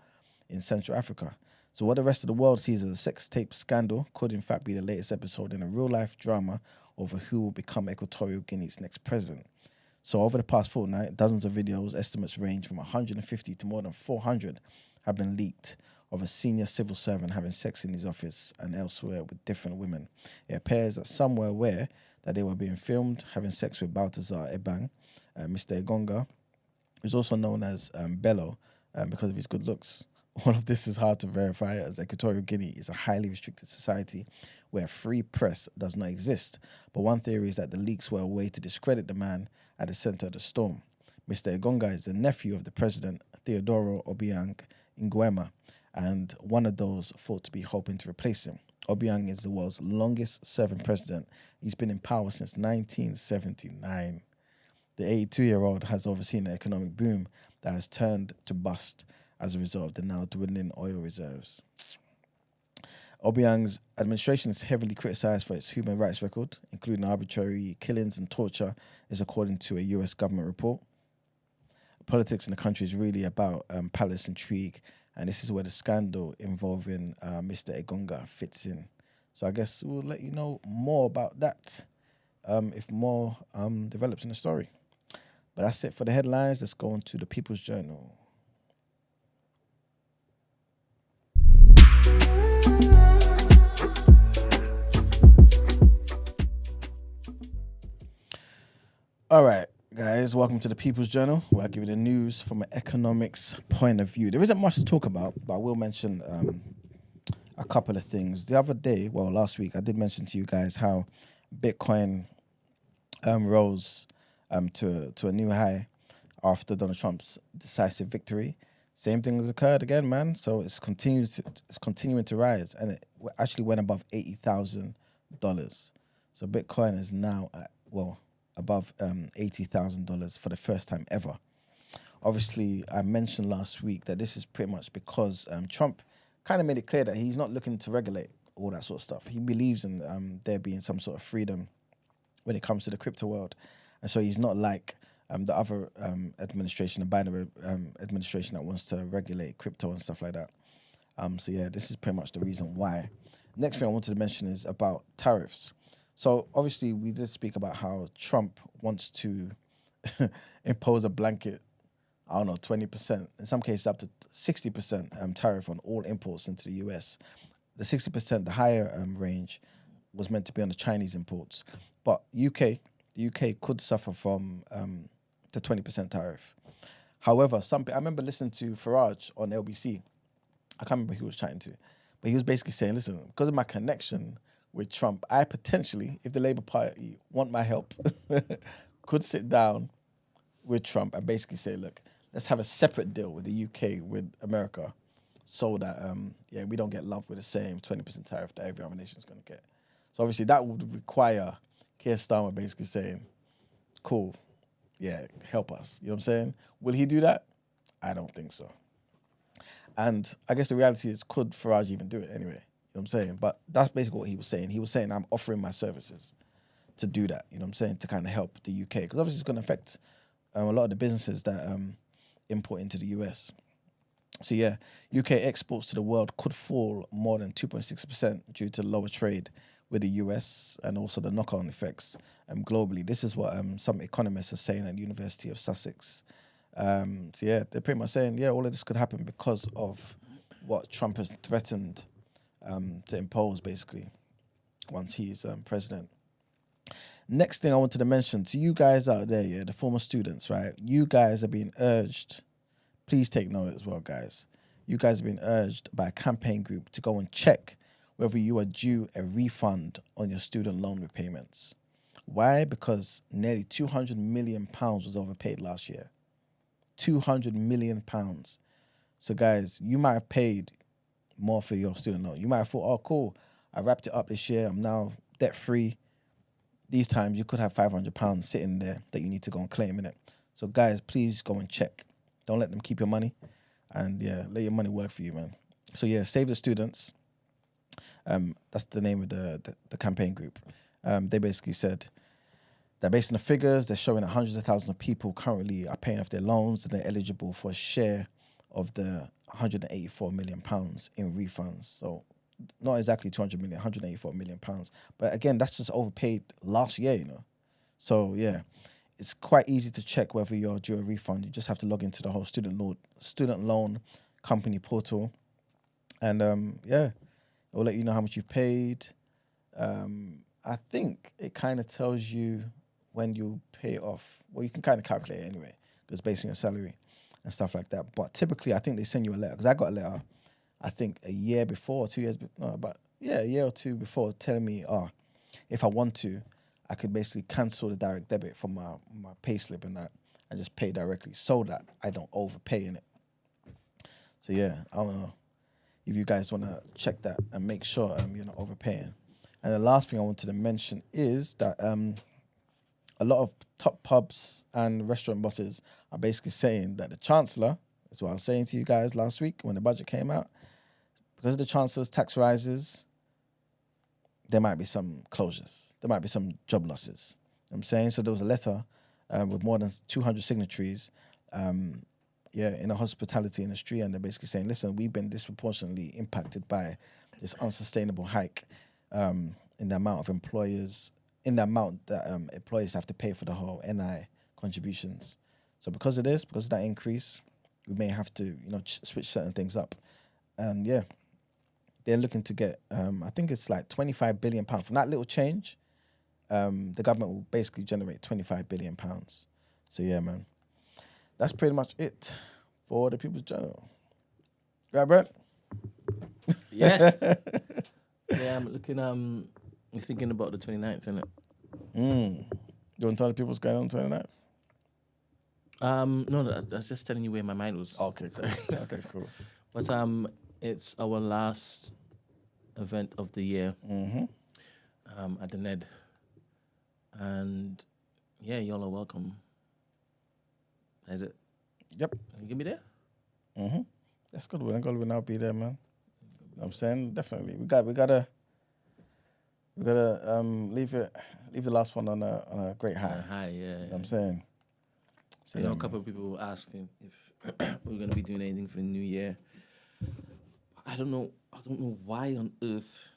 B: in Central Africa. So what the rest of the world sees as a sex tape scandal could in fact be the latest episode in a real-life drama over who will become Equatorial Guinea's next president. So over the past fortnight, dozens of videos, estimates range from 150 to more than 400, have been leaked of a senior civil servant having sex in his office and elsewhere with different women. It appears that some were aware that they were being filmed having sex with Baltazar Ebang, Mr. Egonga, who's also known as Bello because of his good looks. All of this is hard to verify as Equatorial Guinea is a highly restricted society where free press does not exist. But one theory is that the leaks were a way to discredit the man at the center of the storm. Mr. Egonga is the nephew of the president, Theodoro Obiang Nguema, and one of those thought to be hoping to replace him. Obiang is the world's longest serving president. He's been in power since 1979. The 82-year-old has overseen an economic boom that has turned to bust as a result of the now dwindling oil reserves. Obiang's administration is heavily criticized for its human rights record, including arbitrary killings and torture, is according to a US government report. Politics in the country is really about palace intrigue, and this is where the scandal involving Mr. Egonga fits in. So I guess we'll let you know more about that if more develops in the story. But that's it for the headlines. Let's go on to the People's Journal. All right, guys, welcome to the People's Journal, where I give you the news from an economics point of view. There isn't much to talk about, but I will mention a couple of things. The other day, well, last week, I did mention to you guys how Bitcoin rose to a new high after Donald Trump's decisive victory. Same thing has occurred again, man. So it's continuing to rise, and it actually went above $80,000. So Bitcoin is now at, well, above $80,000 for the first time ever. Obviously, I mentioned last week that this is pretty much because Trump kind of made it clear that he's not looking to regulate all that sort of stuff. He believes in there being some sort of freedom when it comes to the crypto world. And so he's not like the other administration, the Biden administration that wants to regulate crypto and stuff like that. So yeah, this is pretty much the reason why. Next thing I wanted to mention is about tariffs. So obviously we did speak about how Trump wants to impose a blanket, 20%, in some cases up to 60% tariff on all imports into the US. The 60%, the higher range, was meant to be on the Chinese imports. But the UK could suffer from the 20% tariff. However, I remember listening to Farage on LBC. I can't remember who he was chatting to, but he was basically saying, listen, because of my connection with Trump, I potentially, if the Labour Party want my help, could sit down with Trump and basically say, look, let's have a separate deal with the UK, with America, so that, we don't get lumped with the same 20% tariff that every other nation is going to get. So obviously that would require Keir Starmer basically saying, cool, yeah, help us. You know what I'm saying? Will he do that? I don't think so. And I guess the reality is, could Farage even do it anyway? You know what I'm saying? But that's basically what he was saying. He was saying, I'm offering my services to do that, you know what I'm saying, to kind of help the UK. Because obviously it's going to affect a lot of the businesses that import into the US. So yeah, UK exports to the world could fall more than 2.6% due to lower trade with the US and also the knock-on effects globally. This is what some economists are saying at the University of Sussex. So yeah, they're pretty much saying, yeah, all of this could happen because of what Trump has threatened to impose, basically, once he's president. Next thing I wanted to mention to you guys out there, yeah, the former students, right? You guys are being urged, please take note as well, guys. You guys have been urged by a campaign group to go and check whether you are due a refund on your student loan repayments. Why? Because nearly £200 million was overpaid last year. £200 million. So, guys, you might have paid more for your student loan. You might have thought, oh, cool, I wrapped it up this year. I'm now debt-free. These times, you could have £500 sitting there that you need to go and claim, innit? So, guys, please go and check. Don't let them keep your money. And, yeah, let your money work for you, man. So, yeah, Save the Students. That's the name of the campaign group. They basically said that based on the figures, they're showing that hundreds of thousands of people currently are paying off their loans and they're eligible for a share of the £184 million in refunds. So not exactly 200 million, £184 million. But again, that's just overpaid last year, you know. So yeah, it's quite easy to check whether you're due a refund. You just have to log into the whole student loan company portal. And yeah, it will let you know how much you've paid. I think it kind of tells you when you pay it off. Well, you can kind of calculate it anyway, because based on your salary and stuff like that. But typically, I think they send you a letter, because I got a letter, I think a year before, 2 years, a year or two before, telling me, if I want to, I could basically cancel the direct debit from my pay slip and that, and just pay directly so that I don't overpay in it. So yeah, I don't know if you guys want to check that and make sure you're not overpaying. And the last thing I wanted to mention is that a lot of top pubs and restaurant bosses are basically saying that the Chancellor, that's what I was saying to you guys last week when the budget came out, because of the Chancellor's tax rises, there might be some closures. There might be some job losses. You know what I'm saying? So there was a letter with more than 200 signatories in the hospitality industry, and they're basically saying, listen, we've been disproportionately impacted by this unsustainable hike in the amount of employers, in the amount that employers have to pay for the whole NI contributions. So because of this, because of that increase, we may have to, switch certain things up. And yeah, they're looking to get, I think it's like £25 billion. From that little change, the government will basically generate £25 billion. So yeah, man, that's pretty much it for the People's Journal. Right, Brent?
A: Yeah. Yeah, I'm looking, I'm thinking about the 29th, innit?
B: You want to tell the people what's going on 29th?
A: No, I was just telling you where my mind was.
B: Okay, cool. Okay, cool.
A: But it's our last event of the year at the Ned. And yeah, y'all are welcome. Is it?
B: Yep.
A: You gonna be there?
B: That's good. We're gonna now be there, man. You know what I'm saying? Definitely. We gotta leave the last one on a great high.
A: High, yeah.
B: You know what I'm saying? So,
A: I know a couple of people were asking if we're gonna be doing anything for the new year. I don't know why on earth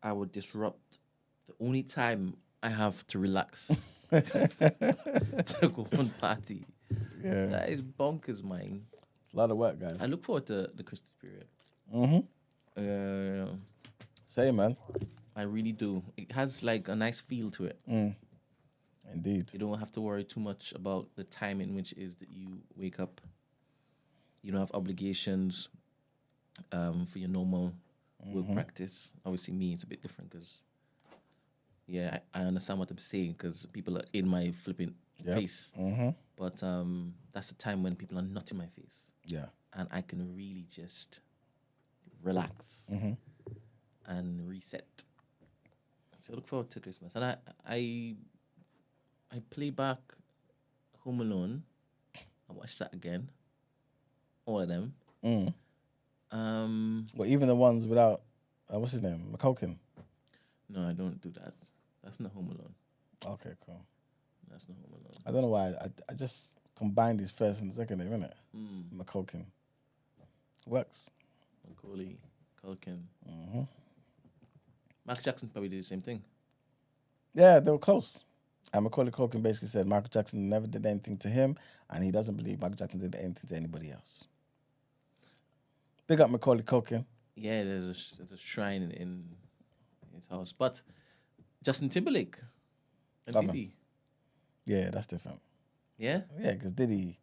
A: I would disrupt the only time I have to relax to go on party.
B: Yeah.
A: That is bonkers, man.
B: It's a lot of work, guys.
A: I look forward to the Christmas period.
B: Same, man.
A: I really do. It has like a nice feel to it.
B: Indeed.
A: You don't have to worry too much about the time in which it is that you wake up. You don't have obligations for your normal work practice. Obviously, me, it's a bit different because, I understand what I'm saying because people are in my flipping face. But that's a time when people are not in my face.
B: Yeah.
A: And I can really just relax and reset. So I look forward to Christmas. And I play back Home Alone. I watch that again. All of them.
B: Well, even the ones without, what's his name? McCulkin?
A: No, I don't do that. That's not Home Alone.
B: Okay, cool.
A: That's not Home Alone.
B: I don't know why. I just combined his first and second name, innit? McCulkin. Works.
A: Macaulay Culkin. Michael Jackson probably did the same thing.
B: Yeah, they were close. And Macaulay Culkin basically said Michael Jackson never did anything to him, and he doesn't believe Michael Jackson did anything to anybody else. Big up Macaulay Culkin.
A: Yeah, there's a shrine in his house. But Justin Timberlake and
B: Come on.
A: Diddy.
B: Yeah, that's different.
A: Yeah?
B: Yeah, because Diddy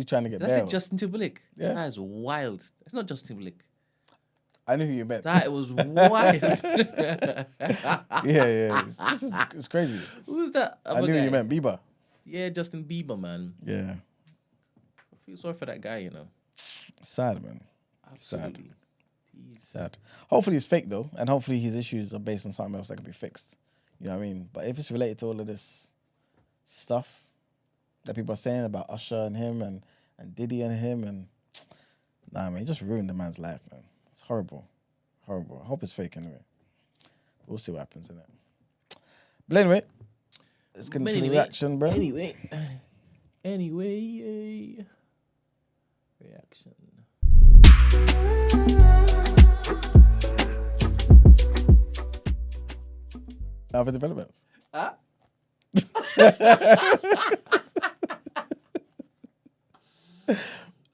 B: trying to get
A: Did I say
B: bail.
A: Justin Timberlake?
B: Yeah.
A: That is wild. It's not Justin Timberlake.
B: I knew who you meant.
A: That was wild.
B: yeah. It's crazy.
A: Who's that
B: I
A: other
B: knew
A: guy?
B: you meant Bieber.
A: Yeah, Justin Bieber, man.
B: Yeah.
A: I feel sorry for that guy, you know.
B: Sad, man.
A: Absolutely.
B: Sad. Hopefully it's fake though, and hopefully his issues are based on something else that can be fixed. You know what I mean? But if it's related to all of this stuff that people are saying about Usher and him and Diddy and him, and nah, man, he just ruined the man's life, man. It's horrible. Horrible. I hope it's fake anyway. We'll see what happens in it. But anyway, let's get into the reaction, bro.
A: Anyway, reaction.
B: Other developments.
A: Huh?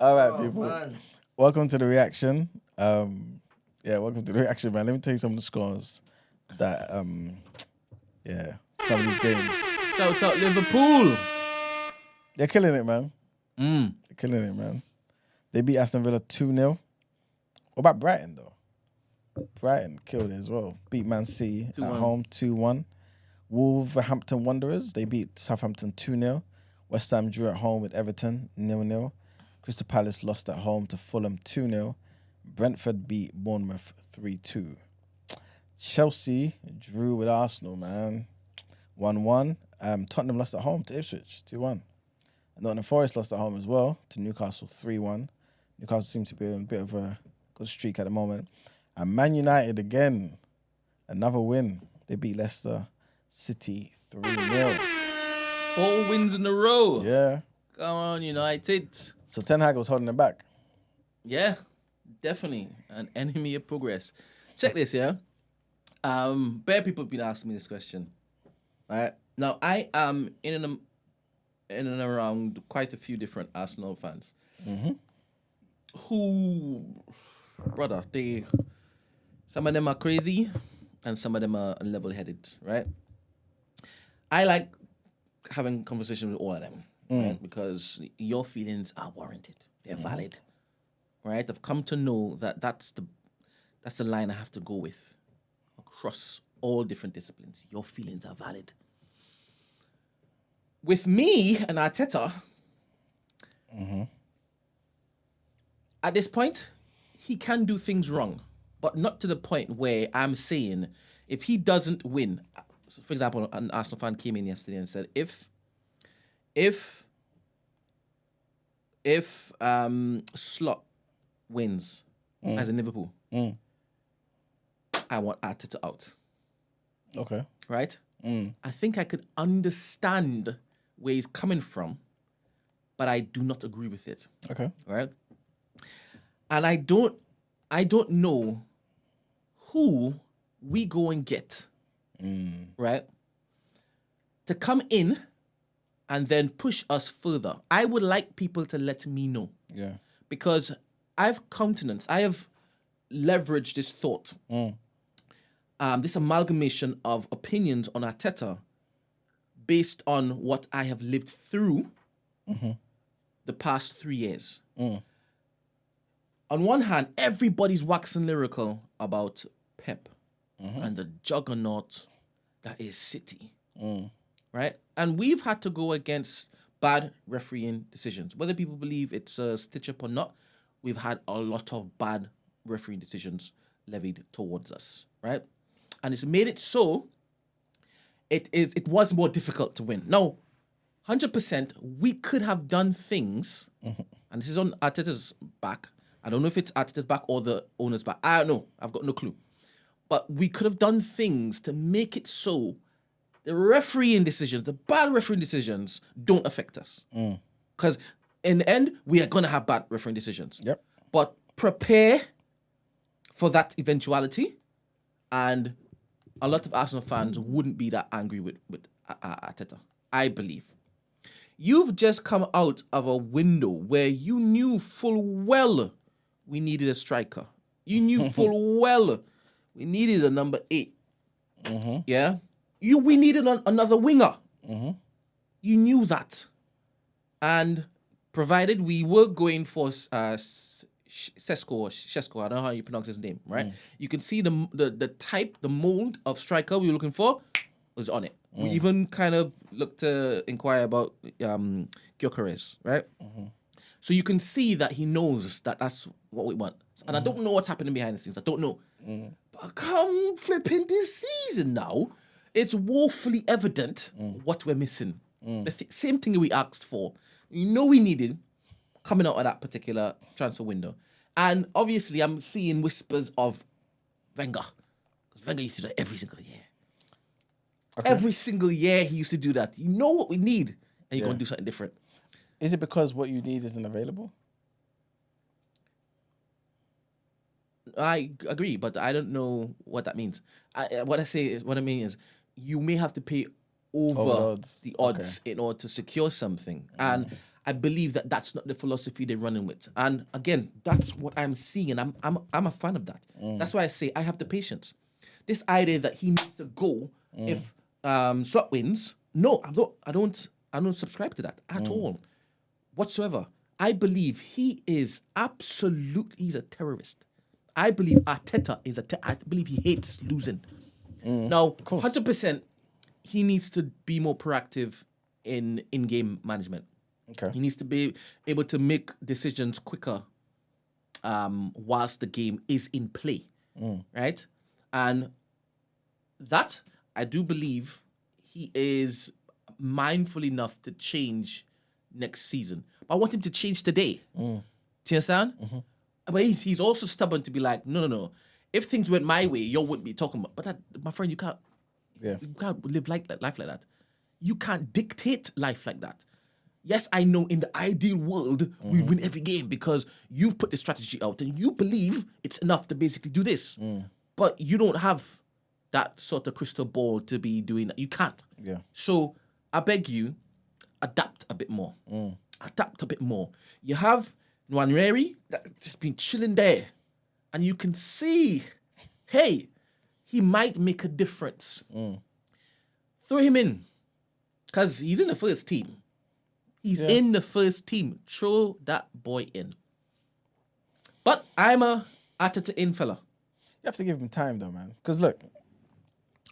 B: All right, people.
A: Man.
B: Welcome to the reaction. Welcome to the reaction, man. Let me tell you some of the scores that, some of these games.
A: Shout out Liverpool.
B: They're killing it, man.
A: Mm.
B: They're killing it, man. They beat Aston Villa 2-0. What about Brighton, though? Brighton killed it as well. Beat Man City at
A: 2-1.
B: home 2-1. Wolverhampton Wanderers, they beat Southampton 2-0. West Ham drew at home with Everton 0-0. Crystal Palace lost at home to Fulham 2-0. Brentford beat Bournemouth 3-2. Chelsea drew with Arsenal, man. 1-1. Tottenham lost at home to Ipswich 2-1. Nottingham Forest lost at home as well to Newcastle 3-1. Newcastle seems to be on a bit of a good streak at the moment. And Man United again, another win. They beat Leicester City 3-0.
A: 4 wins in a row.
B: Yeah.
A: Come on, United.
B: So Ten Hag was holding them back.
A: Yeah, definitely an enemy of progress. Check this, yeah. Bare people have been asking me this question. All right. Now I am in and around quite a few different Arsenal fans.
B: Mm-hmm.
A: Who, brother, some of them are crazy and some of them are level-headed, right? I like having conversations with all of them, right? Because your feelings are warranted. They're valid, right? I've come to know that that's the line I have to go with across all different disciplines. Your feelings are valid. With me and Arteta, at this point, he can do things wrong, but not to the point where I'm saying if he doesn't win. So for example, an Arsenal fan came in yesterday and said, if Slot wins as in Liverpool, I want Arteta out.
B: Okay.
A: Right? I think I could understand where he's coming from, but I do not agree with it.
B: Okay.
A: Right? And I don't know who we go and get, right? To come in and then push us further. I would like people to let me know.
B: Yeah.
A: Because I have leveraged this thought, this amalgamation of opinions on Arteta based on what I have lived through the past 3 years. On one hand, everybody's waxing lyrical about Pep and the juggernaut that is City, right? And we've had to go against bad refereeing decisions. Whether people believe it's a stitch-up or not, we've had a lot of bad refereeing decisions levied towards us, right? And it's made it so it was more difficult to win. Now, 100%, we could have done things, and this is on Arteta's back. I don't know if it's Arteta's back or the owner's back. I don't know. I've got no clue. But we could have done things to make it so the refereeing decisions, the bad refereeing decisions, don't affect us. Because in the end, we are going to have bad refereeing decisions.
B: Yep.
A: But prepare for that eventuality, and a lot of Arsenal fans wouldn't be that angry with Arteta, I believe. You've just come out of a window where you knew full well we needed a striker. You knew full well we needed a number 8. Yeah? We needed another winger. You knew that. And provided we were going for Shesko, I don't know how you pronounce his name, right? You can see the type, the mold of striker we were looking for was on it. We even kind of looked to inquire about Gyökeres, right? So you can see that he knows that that's what we want. And I don't know what's happening behind the scenes. I don't know. But come flipping this season now, it's woefully evident what we're missing. The same thing we asked for. We needed coming out of that particular transfer window. And obviously, I'm seeing whispers of Wenger. Because Wenger used to do that every single year. Okay. Every single year, he used to do that. You know what we need, and you're going to do something different.
B: Is it because what you need isn't available?
A: I agree, but I don't know what that means. What I mean is, you may have to pay over the odds in order to secure something. And I believe that that's not the philosophy they're running with. And again, that's what I'm seeing, and I'm a fan of that. That's why I say I have the patience. This idea that he needs to go if Slot wins, no, I don't subscribe to that at all, whatsoever. I believe he is he's a terrorist. I believe Arteta I believe he hates losing. Now, 100%, he needs to be more proactive in game management.
B: Okay.
A: He needs to be able to make decisions quicker whilst the game is in play, right? And that, I do believe he is mindful enough to change next season. But I want him to change today. Do you understand? But he's also stubborn to be like, no. If things went my way, you wouldn't be talking about. But my friend, you can't live life like that. You can't dictate life like that. Yes, I know in the ideal world, we win every game because you've put the strategy out and you believe it's enough to basically do this. But you don't have that sort of crystal ball to be doing that. You can't.
B: Yeah.
A: So I beg you, adapt a bit more. Adapt a bit more. You have Nwaneri that just been chilling there. And you can see, hey, he might make a difference. Throw him in. Because he's in the first team. He's in the first team. Throw that boy in. But I'm a Arteta in fella.
B: You have to give him time though, man. Because look,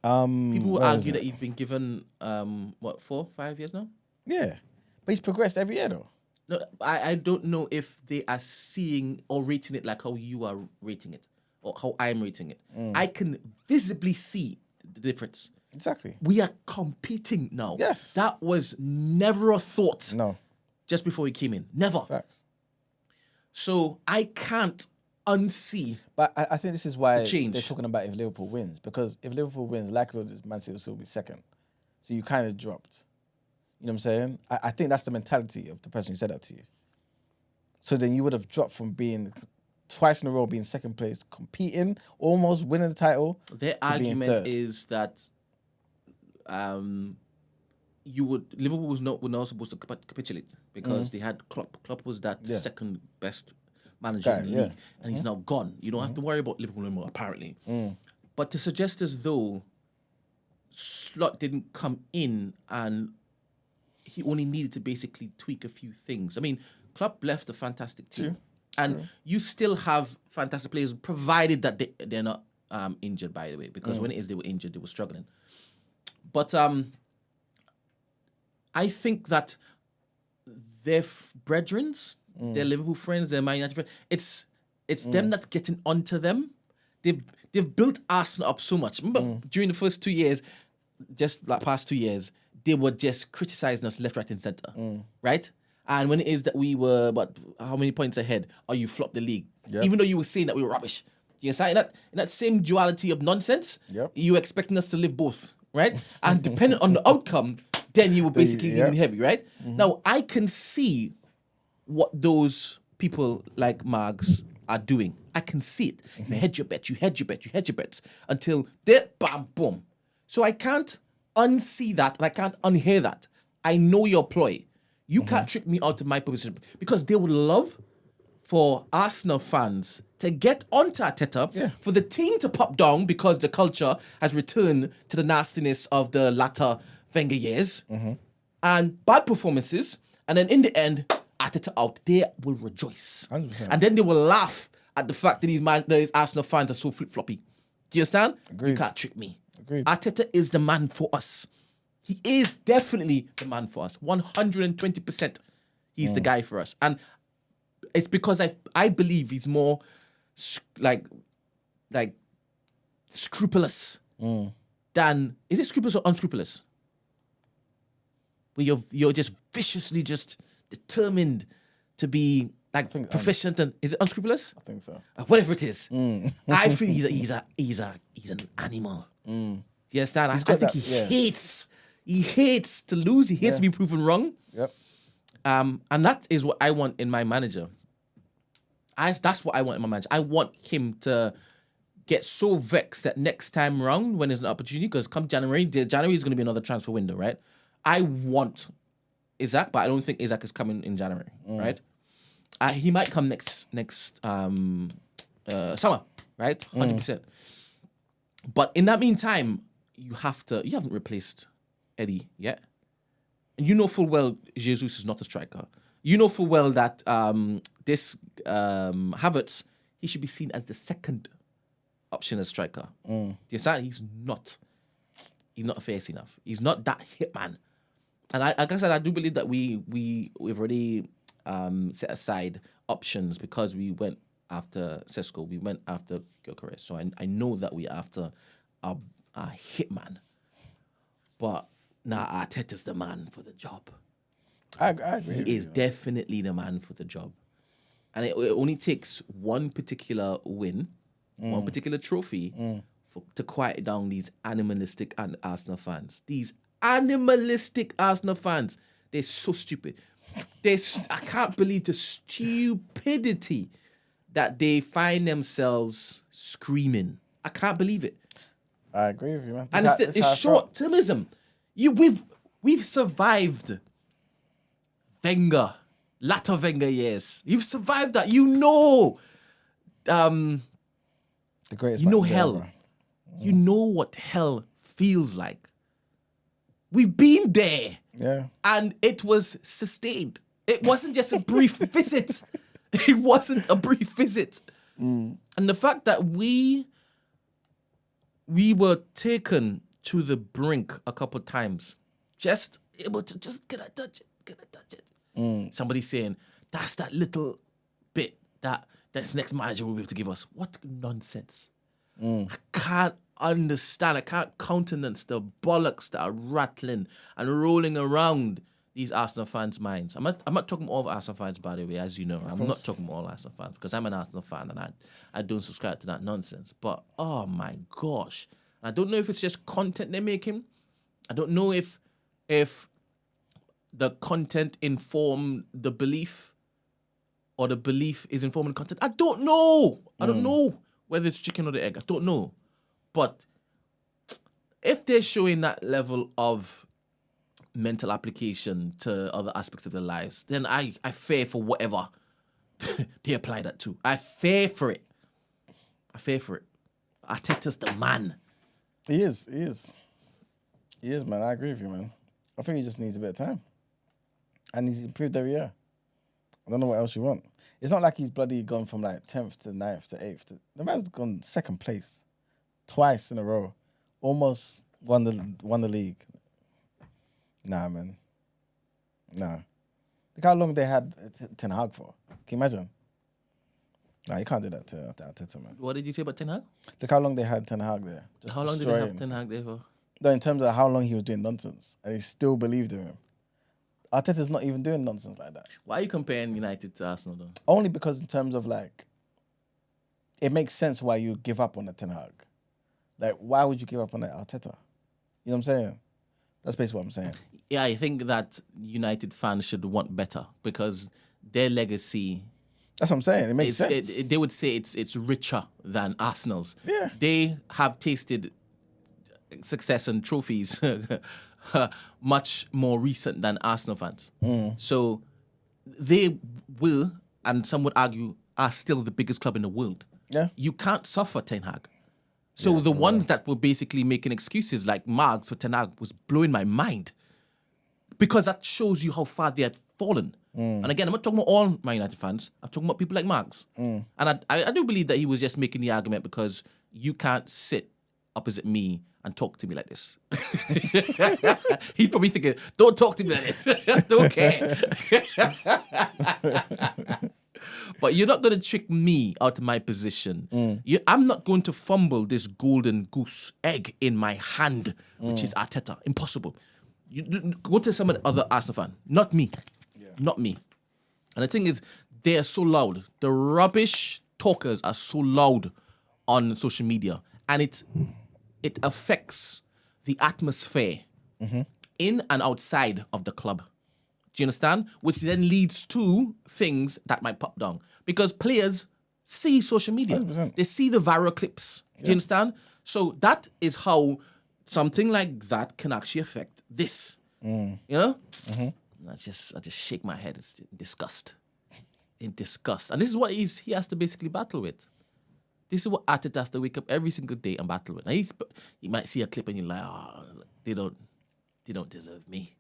A: people will argue that he's been given 4, 5 years now.
B: Yeah, but he's progressed every year though.
A: No, I don't know if they are seeing or rating it like how you are rating it or how I'm rating it. I can visibly see the difference.
B: Exactly.
A: We are competing now.
B: Yes.
A: That was never a thought.
B: No.
A: Just before he came in. Never.
B: Facts.
A: So I can't unsee.
B: But I think this is why
A: change.
B: They're talking about if Liverpool wins. Because if Liverpool wins, likelihood is Man City will still be second. So you kind of dropped. You know what I'm saying? I think that's the mentality of the person who said that to you. So then you would have dropped from being twice in a row, being second place, competing, almost winning the title.
A: Their argument is that Liverpool were not supposed to capitulate because they had Klopp. Klopp was that second best manager in the league, and he's now gone. You don't have to worry about Liverpool anymore, apparently. But to suggest as though Slot didn't come in and he only needed to basically tweak a few things. I mean, Klopp left a fantastic team. And you still have fantastic players, provided that they're not injured, by the way, because when it is they were injured, they were struggling. But I think that their brethrens, their Liverpool friends, their Man United friends, it's them that's getting onto them. They've built Arsenal up so much. Remember, during the first 2 years, just like past 2 years, they were just criticizing us left, right, and center, right? And when it is that we were, how many points ahead, or you flopped the league, even though you were saying that we were rubbish. You know, in that same duality of nonsense, you were expecting us to live both, right? And depending on the outcome, then you were basically leaning heavy, right? Now, I can see what those people like Margs are doing. I can see it. You hedge your bets, you hedge your bets, you hedge your bets, until there, bam, boom. So I can't unsee that, and I can't unhear that. I know your ploy. You can't trick me out of my position because they would love for Arsenal fans to get onto Arteta, for the team to pop down because the culture has returned to the nastiness of the latter Wenger years, and bad performances, and then in the end, Arteta out, they will rejoice.
B: 100%.
A: And then they will laugh at the fact that these Arsenal fans are so flip-floppy. Do you understand?
B: Agreed.
A: You can't trick me.
B: Agreed.
A: Arteta is the man for us. He is definitely the man for us. 120%. He's the guy for us. And it's because I believe he's more like scrupulous than... Is it scrupulous or unscrupulous? Where you're just viciously just determined to be like proficient and... Is it unscrupulous?
B: I think so.
A: Whatever it is. I feel he's an animal. Do you understand? I think he hates to lose. He hates to be proven wrong.
B: Yep.
A: And that is what I want in my manager. That's what I want in my manager. I want him to get so vexed that next time round when there's an opportunity, because come January is going to be another transfer window, right? I want Isaac, but I don't think Isaac is coming in January, right? He might come next summer, right? 100%. But in that meantime, you haven't replaced Eddie yet. And you know full well Jesus is not a striker. You know full well that this Havertz, he should be seen as the second option as striker. Do you understand? He's not fierce enough. He's not that hitman. And like I said, I do believe that we've already set aside options because we went after Sesko, we went after Gyökeres. So I know that we're after a hitman. But Arteta's the man for the job.
B: I agree.
A: He is definitely the man for the job. And it only takes one particular win, one particular trophy to quiet down these animalistic Arsenal fans. These animalistic Arsenal fans. They're so stupid. I can't believe the stupidity that they find themselves screaming. I can't believe it.
B: I agree with you, man.
A: And it's short-termism. We've survived Wenger, latter Wenger years. You've survived that. You know,
B: the greatest.
A: You know hell. You know what hell feels like. We've been there.
B: Yeah.
A: And it was sustained. It wasn't just a brief visit. It wasn't a brief visit. And the fact that we were taken to the brink a couple of times, just able to just can I touch it? Somebody saying, that's that little bit that this next manager will be able to give us. What nonsense. I can't understand. I can't countenance the bollocks that are rattling and rolling around these Arsenal fans' minds. I'm not talking about all Arsenal fans, by the way, as you know. I'm not talking about all Arsenal fans because I'm an Arsenal fan and I don't subscribe to that nonsense. But, oh my gosh. I don't know if it's just content they're making. I don't know if the content inform the belief or the belief is informing the content. I don't know. I don't know whether it's chicken or the egg. I don't know. But if they're showing that level of mental application to other aspects of their lives, then I fear for whatever they apply that to. I fear for it. Arteta's the man.
B: He is, man. I agree with you, man. I think he just needs a bit of time. And he's improved every year. I don't know what else you want. It's not like he's bloody gone from like 10th to 9th to 8th. The man's gone second place twice in a row. Almost won the league. Nah, man. Nah. Look how long they had Ten Hag for. Can you imagine? Nah, you can't do that to Arteta, man.
A: What did you say about Ten Hag?
B: Look how long they had Ten Hag there. Just
A: how long did they have Ten Hag there for?
B: No, in terms of how long he was doing nonsense. And he still believed in him. Arteta's not even doing nonsense like that.
A: Why are you comparing United to Arsenal, though?
B: Only because in terms of, like, it makes sense why you give up on the Ten Hag. Like, why would you give up on that Arteta? You know what I'm saying? That's basically what I'm saying.
A: Yeah, I think that United fans should want better because their legacy...
B: That's what I'm saying. It makes sense.
A: They would say it's richer than Arsenal's.
B: Yeah.
A: They have tasted success and trophies much more recent than Arsenal fans. So they will and some would argue, are still the biggest club in the world.
B: Yeah.
A: You can't suffer Ten Hag. So the ones that were basically making excuses like Marks for Ten Hag was blowing my mind. Because that shows you how far they had fallen. And again, I'm not talking about all Man United fans. I'm talking about people like Marks. And I do believe that he was just making the argument because you can't sit opposite me and talk to me like this. He's probably thinking, don't talk to me like this. Don't care. But you're not going to trick me out of my position. I'm not going to fumble this golden goose egg in my hand, which is Arteta. Impossible. You go to some other Arsenal fan. Not me. Not me. And the thing is, they are so loud. The rubbish talkers are so loud on social media. And it affects the atmosphere in and outside of the club. Do you understand? Which then leads to things that might pop down. Because players see social media.
B: 100%.
A: They see the viral clips. Do you understand? So that is how something like that can actually affect this. You know? I just shake my head in disgust. In disgust. And this is what he has to basically battle with. This is what Arteta has to wake up every single day and battle with. Now you might see a clip and you're like, oh, they don't deserve me.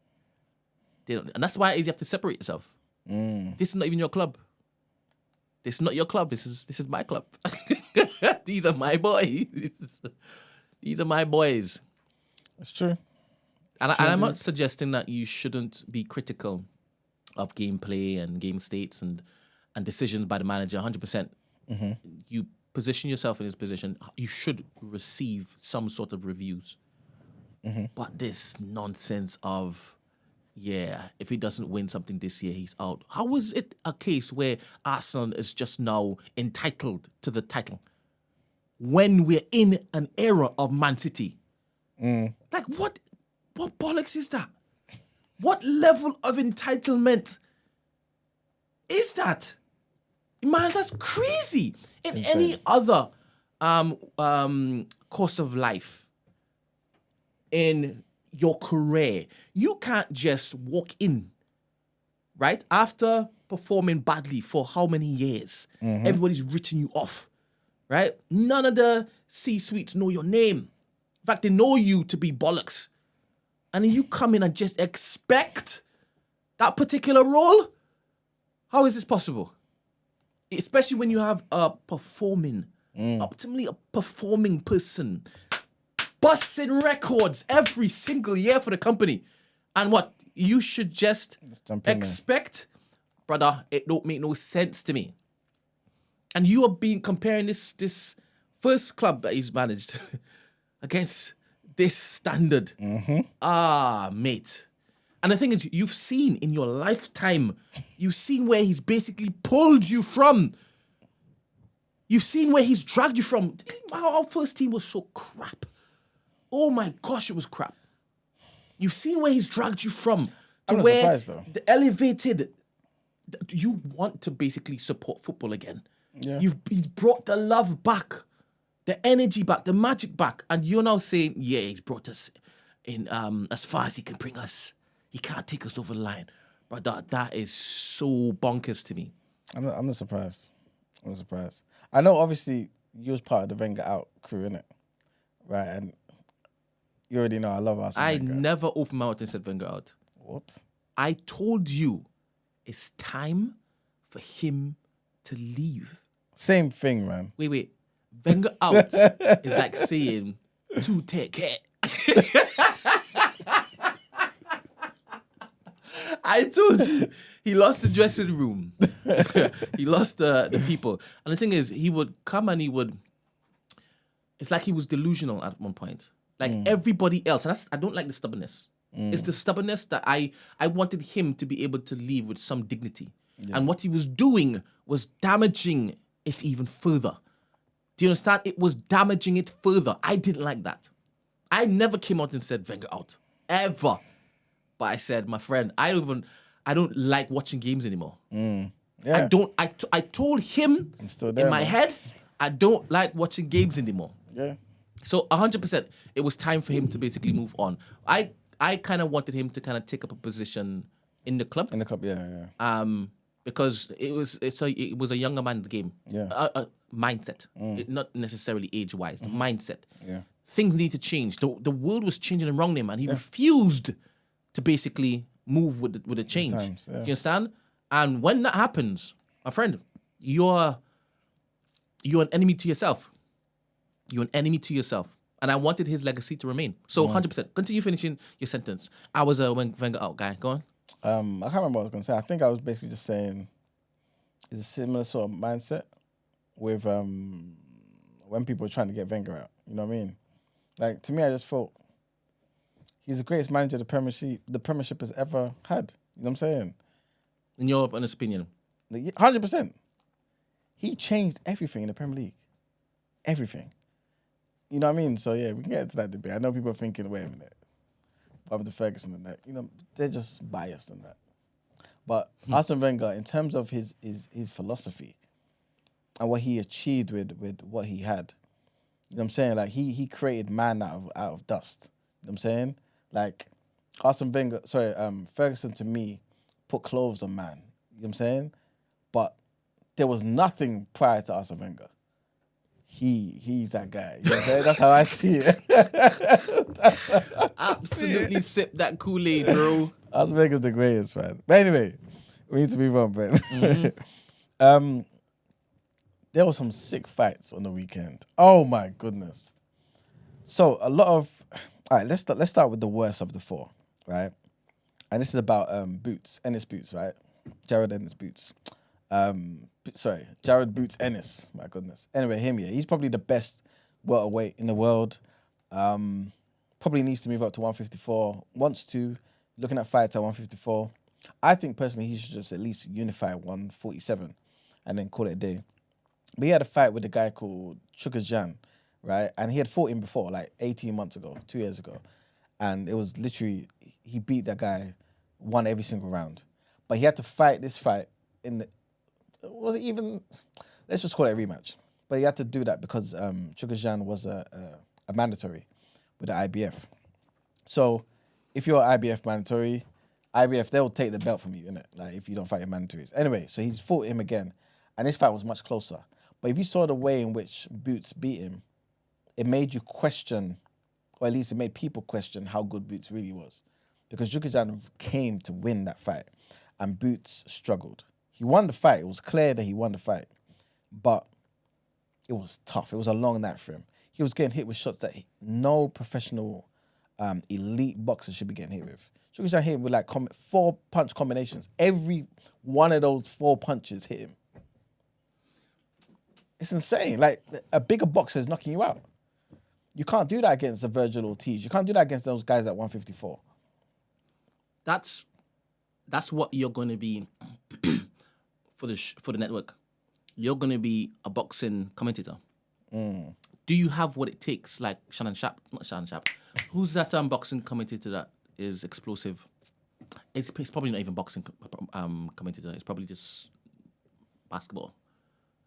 A: They don't, and that's why you have to separate yourself. This is not even your club. This is not your club. This is my club. These are my boys. These are my boys.
B: That's true.
A: And I'm not suggesting that you shouldn't be critical of gameplay and game states and decisions by the manager. 100%. You position yourself in his position. You should receive some sort of reviews. But this nonsense of, if he doesn't win something this year, he's out. How is it a case where Arsenal is just now entitled to the title when we're in an era of Man City? Like, what bollocks is that? What level of entitlement is that? Man, that's crazy. In any other course of life, in your career, you can't just walk in, right? After performing badly for how many years? Everybody's written you off, right? None of the C-suites know your name. In fact, they know you to be bollocks. And then you come in and just expect that particular role? How is this possible? Especially when you have a optimally a performing person, busting records every single year for the company. And what? You should just expect, brother, it don't make no sense to me. And you are comparing this first club that he's managed against this standard. Mate. And the thing is, you've seen in your lifetime, you've seen where he's basically pulled you from. You've seen where he's dragged you from. Our first team was so crap. Oh my gosh, it was crap. You've seen where he's dragged you from to where the elevated. You want to basically support football again.
B: Yeah.
A: He's brought the love back, the energy back, the magic back, and you're now saying, he's brought us in as far as he can bring us. He can't take us over the line. But that is so bonkers to me.
B: I'm not surprised. I'm not surprised. I know, obviously, you was part of the Wenger out crew, innit? Right, and you already know I love Arsene Wenger.
A: I never opened my mouth and said Wenger out.
B: What?
A: I told you it's time for him to leave.
B: Same thing, man.
A: Wait. Wenger out is like saying to take care. I told you, he lost the dressing room. He lost the people. And the thing is, he would come and it's like he was delusional at one point. Like everybody else. And I don't like the stubbornness. It's the stubbornness that I wanted him to be able to leave with some dignity. Yeah. And what he was doing was damaging it even further. Do you understand? It was damaging it further. I didn't like that. I never came out and said Wenger out. Ever. But I said, my friend, I don't like watching games anymore.
B: Yeah.
A: I told him
B: I'm still there,
A: in my head, I don't like watching games anymore.
B: Yeah.
A: So 100%, it was time for him to basically move on. I kind of wanted him to kind of take up a position in the club.
B: In the club, yeah.
A: because it was a younger man's game.
B: Yeah.
A: A mindset, not necessarily age-wise. The mindset.
B: Yeah.
A: Things need to change. The world was changing around him, and he refused to basically move with the change.
B: times,
A: Do you understand? And when that happens, my friend, you're an enemy to yourself. You're an enemy to yourself. And I wanted his legacy to remain. So 100%. Continue finishing your sentence. I was a Wenger out guy. Go on.
B: I can't remember what I was going to say. I think I was basically just saying it's a similar sort of mindset with when people are trying to get Wenger out. You know what I mean? Like, to me, I just thought he's the greatest manager the Premiership has ever had. You know what I'm saying?
A: In your honest opinion.
B: 100%. He changed everything in the Premier League. Everything. You know what I mean? So, yeah, we can get into that debate. I know people are thinking, wait a minute, what happened to Ferguson and that? You know, they're just biased in that. But Arsene Wenger, in terms of his philosophy and what he achieved with what he had, you know what I'm saying? Like, he created man out of dust. You know what I'm saying? Like, Ferguson, to me, put clothes on man. You know what I'm saying? But there was nothing prior to Arsene Wenger. He's that guy. You know what I'm saying? That's how I see it.
A: Absolutely sip that Kool-Aid, bro.
B: Arsene Wenger's the greatest, man. But anyway, we need to move on, man. There were some sick fights on the weekend. Oh my goodness. So a lot of let's start with the worst of the four, right? And this is about Ennis Boots, right? Jared Ennis Boots. Jared Boots Ennis. My goodness. Anyway, him, yeah. He's probably the best welterweight in the world. Probably needs to move up to 154. Wants to. Looking at fights at 154. I think personally he should just at least unify 147 and then call it a day. But he had a fight with a guy called Sugar Jan, right? And he had fought him before, like 18 months ago, 2 years ago. And it was literally, he beat that guy, won every single round. But he had to fight this fight in the, was it even, let's just call it a rematch. But he had to do that because Sugar Jan was a mandatory with the IBF. So if you're IBF mandatory, they'll take the belt from you, innit? Like if you don't fight your mandatories. Anyway, so he's fought him again. And this fight was much closer. But if you saw the way in which Boots beat him, it made you question, or at least it made people question how good Boots really was. Because Jukajan came to win that fight, and Boots struggled. He won the fight. It was clear that he won the fight. But it was tough. It was a long night for him. He was getting hit with shots that no professional elite boxer should be getting hit with. Jukajan hit him with like 4-punch combinations. Every one of those 4 punches hit him. It's insane. Like, a bigger boxer is knocking you out. You can't do that against the Virgil Ortiz. You can't do that against those guys at 154.
A: That's what you're going to be for the network. You're going to be a boxing commentator. Do you have what it takes? Like Shannon Sharp, not Shannon Sharp. Who's that boxing commentator that is explosive? It's probably not even boxing commentator. It's probably just basketball.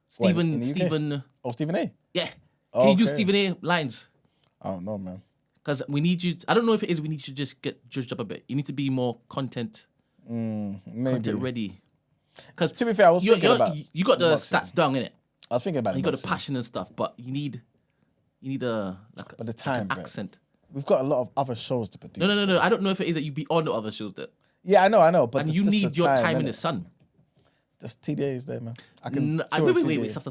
A: Stephen.
B: Oh, Stephen A?
A: Yeah. Can you do Stephen A lines?
B: I don't know, man.
A: Because we need you. I don't know if it is. We need you to just get judged up a bit. You need to be more content ready. Because
B: to be fair, I was thinking about
A: you got the stats down in it.
B: I was thinking about it.
A: You got the passion and stuff, but you need a
B: but the time,
A: like an accent.
B: We've got a lot of other shows to produce.
A: No. I don't know if it is that you be on the other shows that.
B: Yeah, I know. But
A: and you need your time in the sun.
B: Just TDA is there, man. I can.
A: Wait. Stop.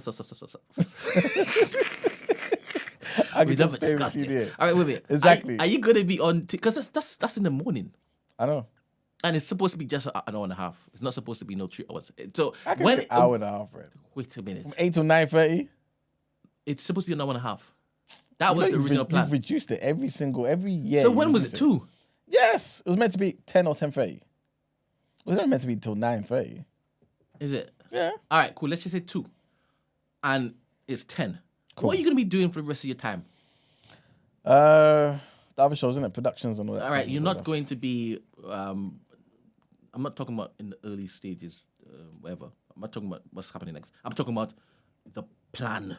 A: We never discussed this. All right, wait.
B: Exactly.
A: Are you gonna be on? Because that's in the morning.
B: I know.
A: And it's supposed to be just an hour and a half. It's not supposed to be no 3 hours. So
B: I can do an hour and a half, right?
A: Wait a minute.
B: From 8 to 9:30.
A: It's supposed to be an hour and a half. That was the original plan.
B: You've reduced it every year.
A: So when was it? 2?
B: Yes, it was meant to be 10 or 10:30. It wasn't meant to be till 9:30.
A: Is it?
B: Yeah.
A: All right, cool. Let's just say 2. And it's 10. Cool. What are you going to be doing for the rest of your time?
B: The other shows, isn't it? Productions and all that.
A: All right, you're not going to be... I'm not talking about in the early stages, whatever. I'm not talking about what's happening next. I'm talking about the plan.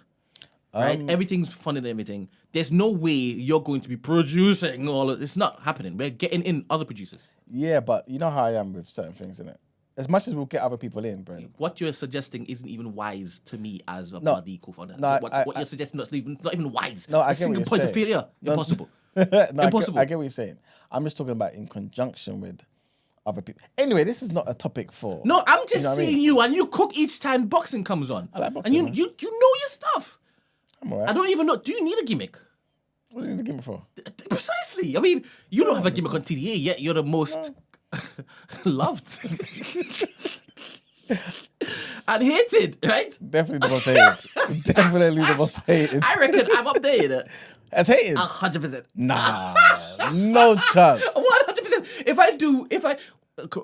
A: Right? Everything's funded and everything. There's no way you're going to be producing all of... It's not happening. We're getting in other producers.
B: Yeah, but you know how I am with certain things, innit? As much as we'll get other people in, bro.
A: What you're suggesting isn't even wise to me as a
B: No.
A: bloody co-founder.
B: No,
A: what you're suggesting not even wise.
B: No, I
A: a
B: get what
A: single
B: you're
A: point of
B: saying.
A: failure.
B: No,
A: Impossible.
B: no,
A: Impossible.
B: I get what you're saying. I'm just talking about in conjunction with other people. Anyway, this is not a topic for.
A: No, I'm just
B: You know what I
A: seeing
B: mean?
A: you, and you cook each time boxing comes on.
B: I like boxing,
A: and
B: man.
A: you know your stuff.
B: I'm alright.
A: I don't even know. Do you need a gimmick?
B: What do you need to give me for?
A: Precisely. I mean, you don't have a gimmick on TDA yet. You're the most loved and hated, right?
B: Definitely the most hated. Definitely the most hated.
A: I reckon I'm up there. You know?
B: As hated?
A: 100%.
B: Nah, no chance.
A: 100%. If I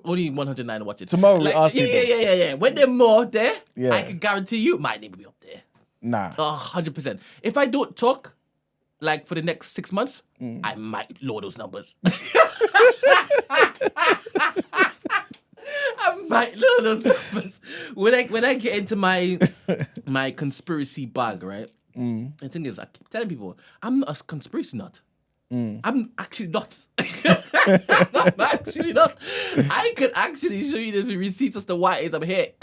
A: only 109 watch it
B: Tomorrow we ask people.
A: Yeah. When there are more there,
B: Yeah.
A: I can guarantee you my name will be up there.
B: Nah.
A: 100%. If I don't talk, like for the next 6 months, I might lower those numbers. I might lower those numbers. When I get into my conspiracy bag, right? The thing is, I keep telling people, I'm not a conspiracy nut. I'm actually not. I'm actually not. I could actually show you the receipts as to why it is I'm here.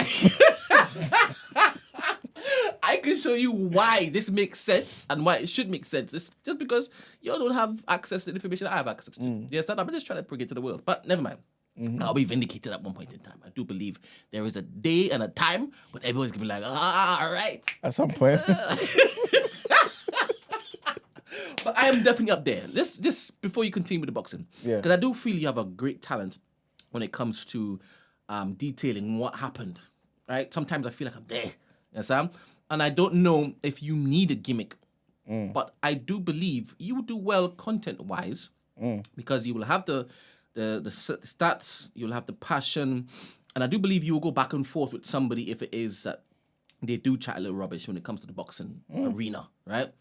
A: I can show you why this makes sense and why it should make sense. It's just because you don't have access to the information I have access to. Yes, I'm just trying to bring it to the world. But never mind. I'll be vindicated at one point in time. I do believe there is a day and a time when everyone's going to be like, all right.
B: At some point.
A: But I am definitely up there. Let's just, before you continue with the boxing,
B: Yeah.
A: because I do feel you have a great talent when it comes to detailing what happened, right? Sometimes I feel like I'm there, yes, Sam? And I don't know if you need a gimmick, but I do believe you will do well content-wise because you will have the stats, you'll have the passion, and I do believe you will go back and forth with somebody if it is that they do chat a little rubbish when it comes to the boxing arena, right?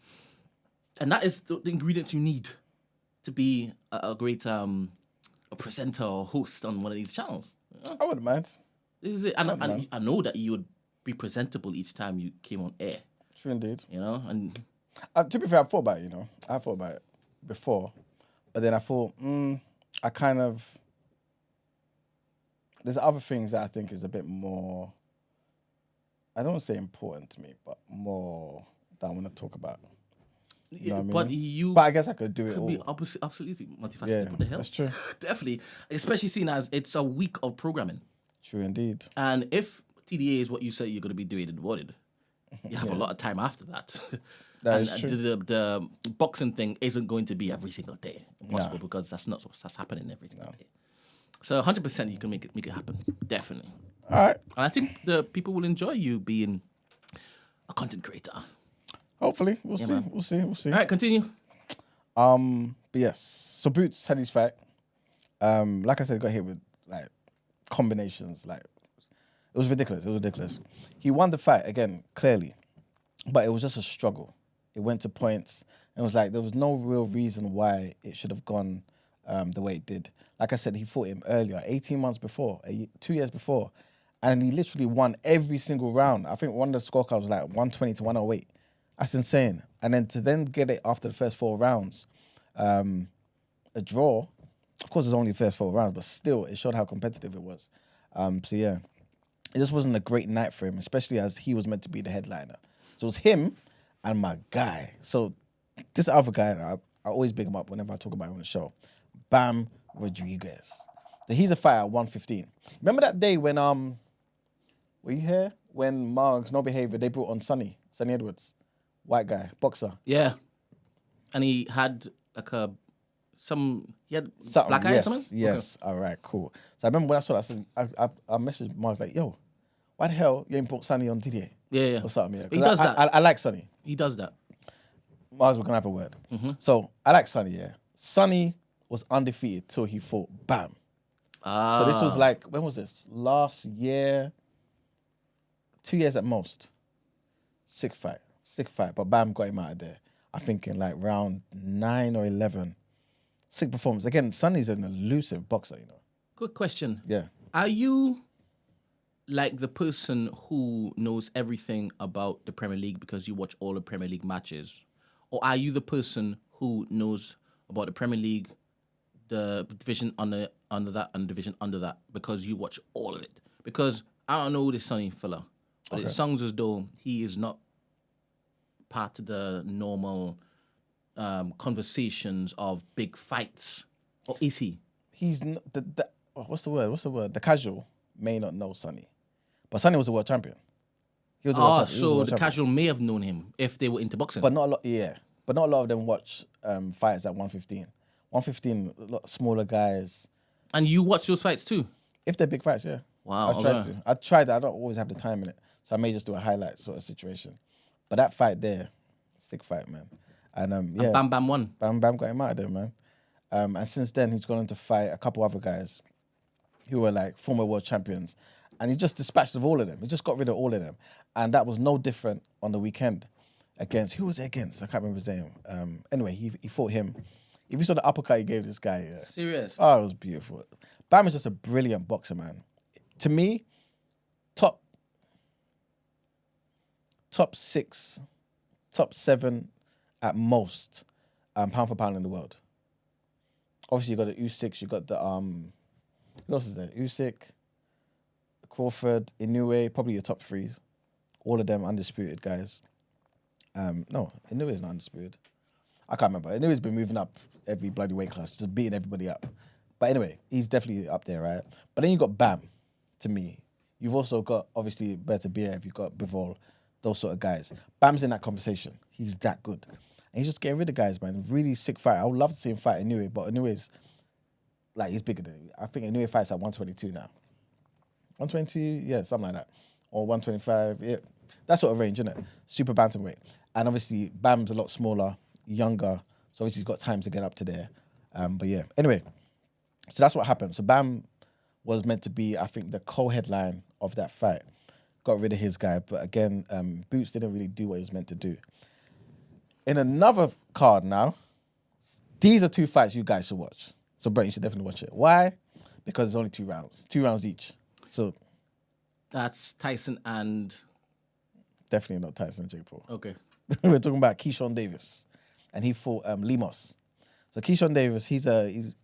A: And that is the ingredients you need to be a great a presenter or host on one of these channels.
B: I wouldn't mind.
A: This is it. And I know that you would be presentable each time you came on air.
B: True indeed.
A: You know, and
B: To be fair, I thought about it, I thought about it before. But then I thought, I kind of... There's other things that I think is a bit more... I don't want to say important to me, but more that I want to talk about. You know what I mean? But I guess I could do it all.
A: Be absolutely multifaceted.
B: Yeah,
A: what the hell?
B: that's true.
A: Definitely. Especially seeing as it's a week of programming.
B: True indeed.
A: And if TDA is what you say you're going to be doing and wanted, you have a lot of time after that.
B: That
A: and
B: is true.
A: The boxing thing isn't going to be every single day. Impossible because that's not what's happening every single day. So 100% you can make it happen. Definitely.
B: All right.
A: And I think the people will enjoy you being a content creator.
B: Hopefully. We'll see.
A: man.
B: We'll see. We'll see.
A: All right, continue.
B: But yes. So Boots had his fight. Like I said, got hit with like combinations. Like it was ridiculous. It was ridiculous. He won the fight again, clearly. But it was just a struggle. It went to points. And it was like there was no real reason why it should have gone the way it did. Like I said, he fought him earlier, 18 months before, 2 years before. And he literally won every single round. I think one of the scorecards was like 120 to 108. That's insane. And then to then get it after the first 4 rounds, a draw. Of course, it's only the first 4 rounds, but still, it showed how competitive it was. So yeah, it just wasn't a great night for him, especially as he was meant to be the headliner. So it was him and my guy. So this other guy, I always big him up whenever I talk about him on the show. Bam Rodriguez. He's a fighter at 115. Remember that day when were you here? When Margs No Behavior, they brought on Sonny Edwards, white guy, boxer.
A: Yeah. And he had like
B: Something,
A: black eye or
B: yes,
A: something?
B: Yes. Okay. All right, cool. So I remember when I saw that, I messaged Margs like, yo, why the hell you ain't brought Sonny on TDA?
A: Yeah.
B: Or something, yeah.
A: He does that.
B: I like Sonny.
A: He does that.
B: Margs, we're gonna have a word. So I like Sonny, yeah. Sonny was undefeated till he fought Bam. So this was like, when was this? Last year, 2 years at most. Sick fight. But Bam got him out of there. I think in like round 9 or 11. Sick performance. Again, Sonny's an elusive boxer, you know.
A: Good question.
B: Yeah.
A: Are you like the person who knows everything about the Premier League because you watch all the Premier League matches? Or are you the person who knows about the Premier League, the division under that, and division under that because you watch all of it? Because I don't know this Sonny fella, but it sounds as though he is not part of the normal conversations of big fights. Or is he?
B: He's what's the word? The casual may not know Sonny, but Sonny was a world champion. He was a world champion. He was a
A: So
B: world
A: the
B: champion.
A: casual may have known him if they were into boxing.
B: But not a lot. Yeah, but not a lot of them watch fights at 115. 115, a lot smaller guys.
A: And you watch those fights too?
B: If they're big fights, yeah.
A: Wow.
B: I've tried to. I tried. I don't always have the time in it, so I may just do a highlight sort of situation. But that fight there, sick fight, man. And yeah,
A: And Bam Bam won.
B: Bam Bam got him out of there, man. And since then, he's gone on to fight a couple other guys who were like former world champions. And he just dispatched of all of them. He just got rid of all of them. And that was no different on the weekend against, who was it against? I can't remember his name. Anyway, he fought him. If you saw the uppercut he gave this guy.
A: Serious?
B: Oh, it was beautiful. Bam is just a brilliant boxer, man. To me, top 6, top 7 at most, pound for pound in the world. Obviously, you got the Usyk, you got the who else is there? Usyk, Crawford, Inoue, probably your top 3. All of them undisputed guys. No, Inoue is not undisputed. I can't remember. Inoue's been moving up every bloody weight class, just beating everybody up. But anyway, he's definitely up there, right? But then you got Bam, to me. You've also got, obviously, Better Biev, you've got Bivol, those sort of guys. Bam's in that conversation. He's that good. And he's just getting rid of guys, man. Really sick fight. I would love to see him fight Inoue, but Inoue's, like, he's bigger than him. I think Inoue fights at 122 now. 122, yeah, something like that. Or 125, yeah. That sort of range, isn't it? Super bantamweight. And obviously, Bam's a lot smaller, younger, so obviously he's got time to get up to there. But yeah, anyway, so that's what happened. So Bam was meant to be, I think, the co-headline of that fight. Got rid of his guy, but again, Boots didn't really do what he was meant to do. In another card now, these are 2 fights you guys should watch. So Brent, you should definitely watch it. Why? Because it's only 2 rounds. 2 rounds each. So
A: that's Tyson and...
B: Definitely not Tyson and Jake Paul.
A: Okay.
B: We're talking about Keyshawn Davis. And he fought Lemos. So Keyshawn Davis,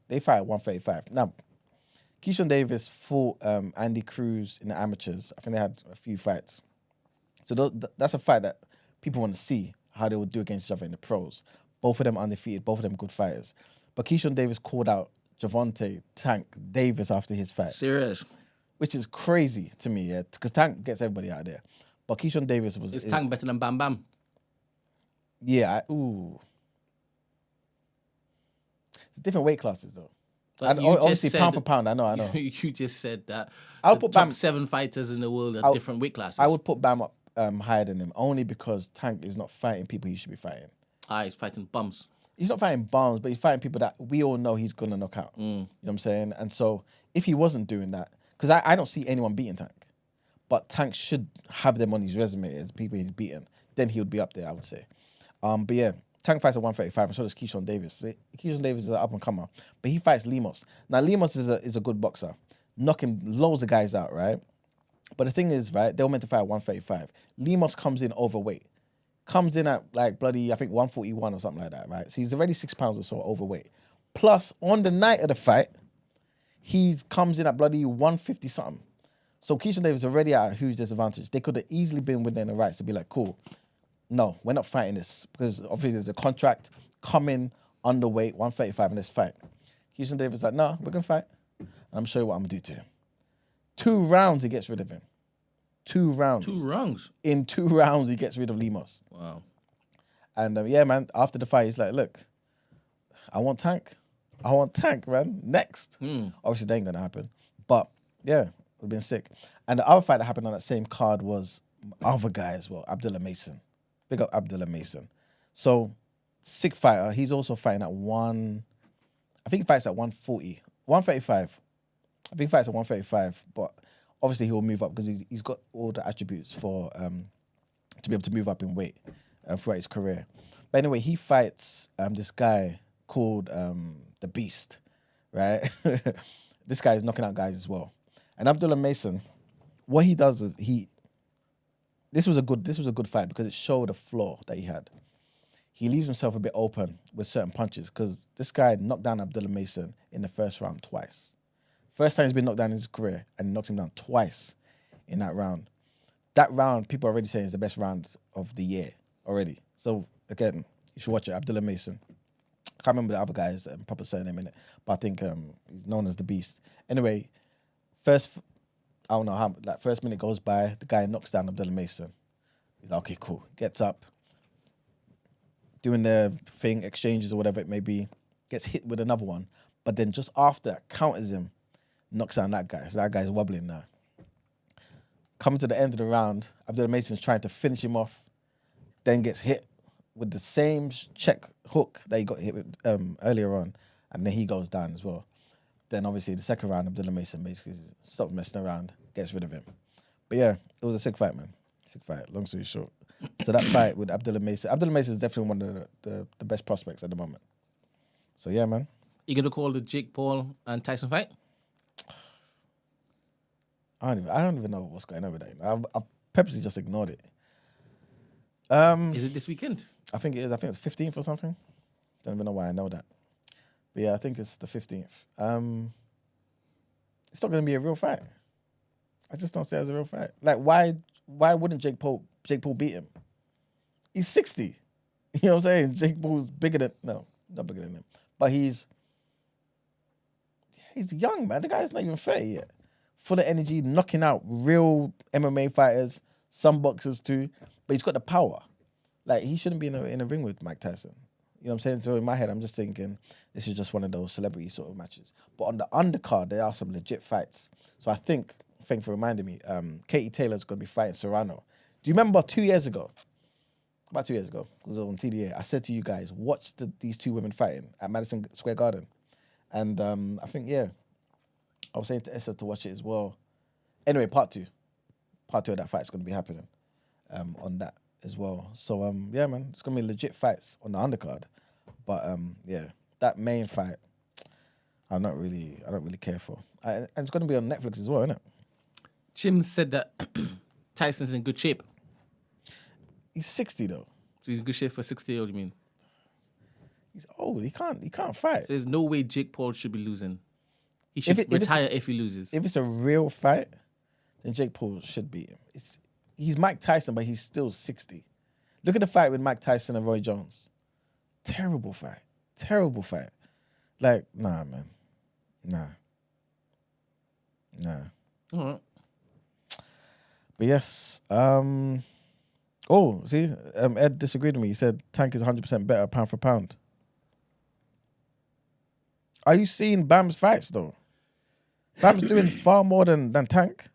B: they fight at 135. Now, Keyshawn Davis fought Andy Cruz in the amateurs. I think they had a few fights. So that's a fight that people want to see how they would do against each other in the pros. Both of them undefeated, both of them good fighters. But Keyshawn Davis called out Javante Tank Davis after his fight.
A: Serious?
B: Which is crazy to me, yeah, because Tank gets everybody out of there. But Keyshawn Davis was...
A: Is Tank better than Bam Bam?
B: Yeah, different weight classes, though.
A: But
B: And
A: you just
B: obviously,
A: said-
B: pound for pound, I know.
A: You just said that
B: I'll
A: the
B: put
A: top
B: Bam-
A: 7 fighters in the world are different weight classes.
B: I would put Bam up higher than him, only because Tank is not fighting people he should be fighting.
A: He's fighting bums.
B: He's not fighting bombs, but he's fighting people that we all know he's going to knock out. You know what I'm saying? And so if he wasn't doing that, because I don't see anyone beating Tank, but Tank should have them on his resume as people he's beaten, then he would be up there, I would say. But yeah, Tank fights at 135, and so does Keyshawn Davis. So Keyshawn Davis is an up-and-comer, but he fights Lemos. Now, Lemos is a good boxer, knocking loads of guys out, right? But the thing is, right, they were meant to fight at 135. Lemos comes in overweight. Comes in at like bloody, I think 141 or something like that, right? So he's already 6 pounds or so overweight. Plus, on the night of the fight, he comes in at bloody 150 something. So Keyshawn Davis already at a huge disadvantage. They could have easily been within the rights to be like, cool, no, we're not fighting this. Because obviously there's a contract, come in, underweight, 135, and let's fight. Keyshawn Davis is like, no, we're going to fight. And I'm showing you what I'm going to do to him. 2 rounds, he gets rid of him. 2 rounds.
A: 2 rounds?
B: In 2 rounds, he gets rid of Lemos.
A: Wow.
B: And yeah, man, after the fight, he's like, look, I want Tank. I want Tank, man. Next. Obviously, that ain't going to happen. But yeah, it would have been sick. And the other fight that happened on that same card was other guy as well, Abdullah Mason. Big up Abdullah Mason. So, sick fighter. He's also fighting at I think he fights at 140. 135. I think he fights at 135, but obviously he will move up because he's got all the attributes for to be able to move up in weight throughout his career. But anyway, he fights this guy called the Beast, right? This guy is knocking out guys as well. And Abdullah Mason, what he does is this was a good fight because it showed a flaw that he had. He leaves himself a bit open with certain punches because this guy knocked down Abdullah Mason in the first round twice. First time he's been knocked down in his career, and he knocks him down twice in that round. That round, people are already saying is the best round of the year already. So again, you should watch it. Abdullah Mason. I can't remember the other guy's proper surname in it, but I think he's known as the Beast. Anyway, I don't know how, like first minute goes by, the guy knocks down Abdullah Mason. He's like, okay, cool. Gets up, doing the thing, exchanges or whatever it may be, gets hit with another one. But then just after, counters him, knocks down that guy. So that guy's wobbling now. Coming to the end of the round, Abdullah Mason's trying to finish him off, then gets hit with the same check hook that he got hit with earlier on, and then he goes down as well. Then obviously the second round, Abdullah Mason basically stops messing around, gets rid of him. But yeah, it was a sick fight, man. Sick fight, long story short. So that fight with Abdullah Mason is definitely one of the best prospects at the moment. So yeah, man.
A: You gonna call the Jake Paul and Tyson fight?
B: I don't even know what's going on with that. I've purposely just ignored it.
A: Is it this weekend?
B: I think it is. I think it's 15th or something. Don't even know why I know that. But yeah, I think it's the 15th. It's not going to be a real fight. I just don't see it as a real fight. Like, why wouldn't Jake Paul beat him? He's 60. You know what I'm saying? Jake Paul's bigger than... No, not bigger than him. But he's young, man. The guy's not even 30 yet. Full of energy, knocking out real MMA fighters, some boxers too. But he's got the power. Like, he shouldn't be in a ring with Mike Tyson. You know what I'm saying? So in my head, I'm just thinking this is just one of those celebrity sort of matches. But on the undercard, there are some legit fights. So I think, thank you for reminding me, Katie Taylor's going to be fighting Serrano. Do you remember 2 years ago? About 2 years ago, it was on TDA. I said to you guys, watch these two women fighting at Madison Square Garden. And I think, yeah, I was saying to Essa to watch it as well. Anyway, part two of that fight is going to be happening on that as well. So, yeah, man, it's going to be legit fights on the undercard. But, yeah, that main fight, I don't really care for. And it's going to be on Netflix as well, isn't it?
A: Jim said that Tyson's in good shape.
B: He's 60 though.
A: So he's in good shape for 60-year-old, you mean?
B: He's old. He can't fight.
A: So there's no way Jake Paul should be losing. He should retire if he loses.
B: If it's a real fight, then Jake Paul should beat him. He's Mike Tyson, but he's still 60. Look at the fight with Mike Tyson and Roy Jones. Terrible fight. Terrible fight. Like, nah, man. Nah.
A: All right.
B: But yes. Ed disagreed with me. He said Tank is 100% better pound for pound. Are you seeing Bam's fights though? Bam's doing far more than Tank.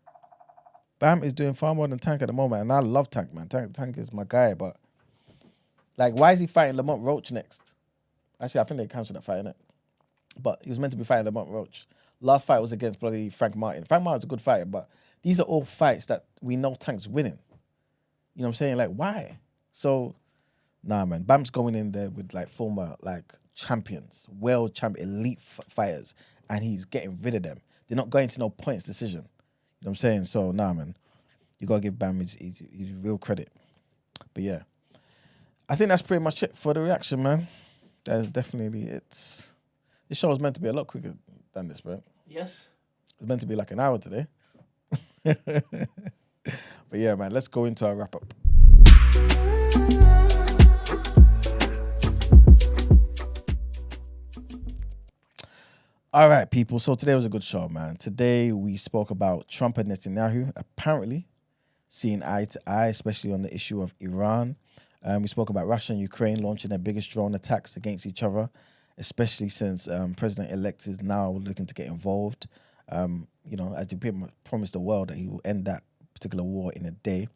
B: Bam is doing far more than Tank at the moment, and I love Tank, man. Tank is my guy, but like, why is he fighting Lamont Roach next? Actually, I think they cancelled that fight, innit? But he was meant to be fighting Lamont Roach. Last fight was against bloody Frank Martin. Frank Martin's a good fighter, but these are all fights that we know Tank's winning. You know what I'm saying? Like, why? So, nah, man. Bam's going in there with like former like champions, world champion, elite fighters, and he's getting rid of them. They're not going to no points decision. You know what I'm saying? So, nah, man. You gotta give Bam his real credit. But yeah, I think that's pretty much it for the reaction, man. That's definitely it. This show was meant to be a lot quicker than this, bro.
A: Yes.
B: It's meant to be like an hour today. But yeah, man, let's go into our wrap up. All right, people. So today was a good show, man. Today we spoke about Trump and Netanyahu apparently seeing eye to eye, especially on the issue of Iran. We spoke about Russia and Ukraine launching their biggest drone attacks against each other, especially since President-elect is now looking to get involved. You know, as he promised the world that he will end that particular war in a day.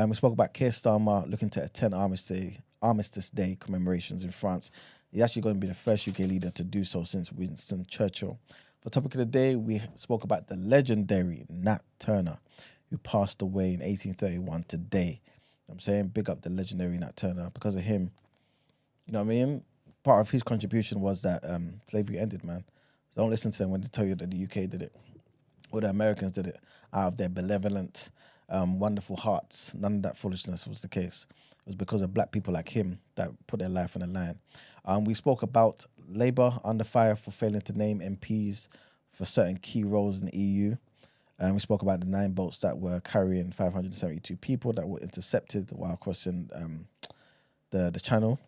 B: We spoke about Keir Starmer looking to attend Armistice Day commemorations in France. He's actually going to be the first UK leader to do so since Winston Churchill. For topic of the day, we spoke about the legendary Nat Turner, who passed away in 1831 today. You know what I'm saying? Big up the legendary Nat Turner. Because of him, you know what I mean? Part of his contribution was that slavery ended, man. So don't listen to them when they tell you that the UK did it or the Americans did it out of their benevolent, wonderful hearts. None of that foolishness was the case. It was because of black people like him that put their life on the line. We spoke about Labour under fire for failing to name MPs for certain key roles in the EU. We spoke about the 9 boats that were carrying 572 people that were intercepted while crossing the channel.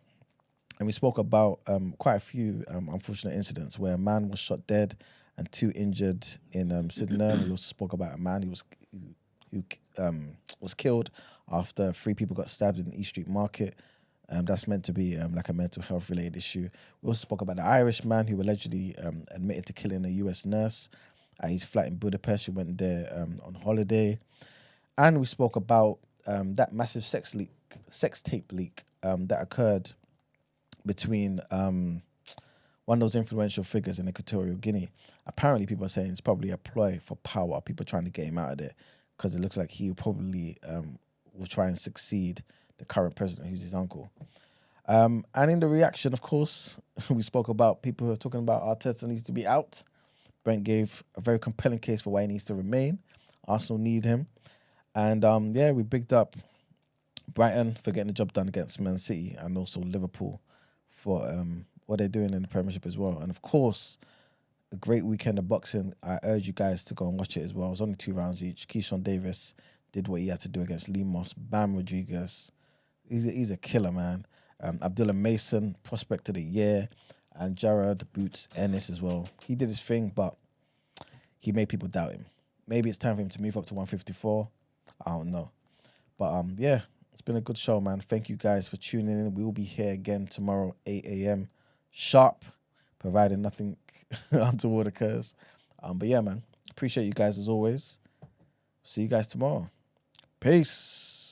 B: And we spoke about quite a few unfortunate incidents where a man was shot dead and 2 injured in Sydenham. We also spoke about a man who was killed after 3 people got stabbed in the East Street Market. That's meant to be like a mental health related issue. We also spoke about the Irish man who allegedly admitted to killing a US nurse at his flat in Budapest. Who went there on holiday. And we spoke about that massive sex tape leak that occurred between one of those influential figures in Equatorial Guinea. Apparently, people are saying it's probably a ploy for power. People trying to get him out of there because it looks like he probably will try and succeed the current president, who's his uncle. And in the reaction, of course, we spoke about people who are talking about Arteta needs to be out. Brent gave a very compelling case for why he needs to remain. Arsenal need him. And we bigged up Brighton for getting the job done against Man City, and also Liverpool for what they're doing in the Premiership as well. And of course, a great weekend of boxing. I urge you guys to go and watch it as well. It was only 2 rounds each. Keyshawn Davis did what he had to do against Lemos. Bam Rodriguez, he's a killer, man. Abdullah Mason, prospect of the year, and Jared Boots Ennis as well. He did his thing, but he made people doubt him. Maybe it's time for him to move up to 154. I don't know. But it's been a good show, man. Thank you guys for tuning in. We will be here again tomorrow, 8 a.m. sharp, providing nothing untoward occurs. But yeah, man, appreciate you guys as always. See you guys tomorrow. Peace.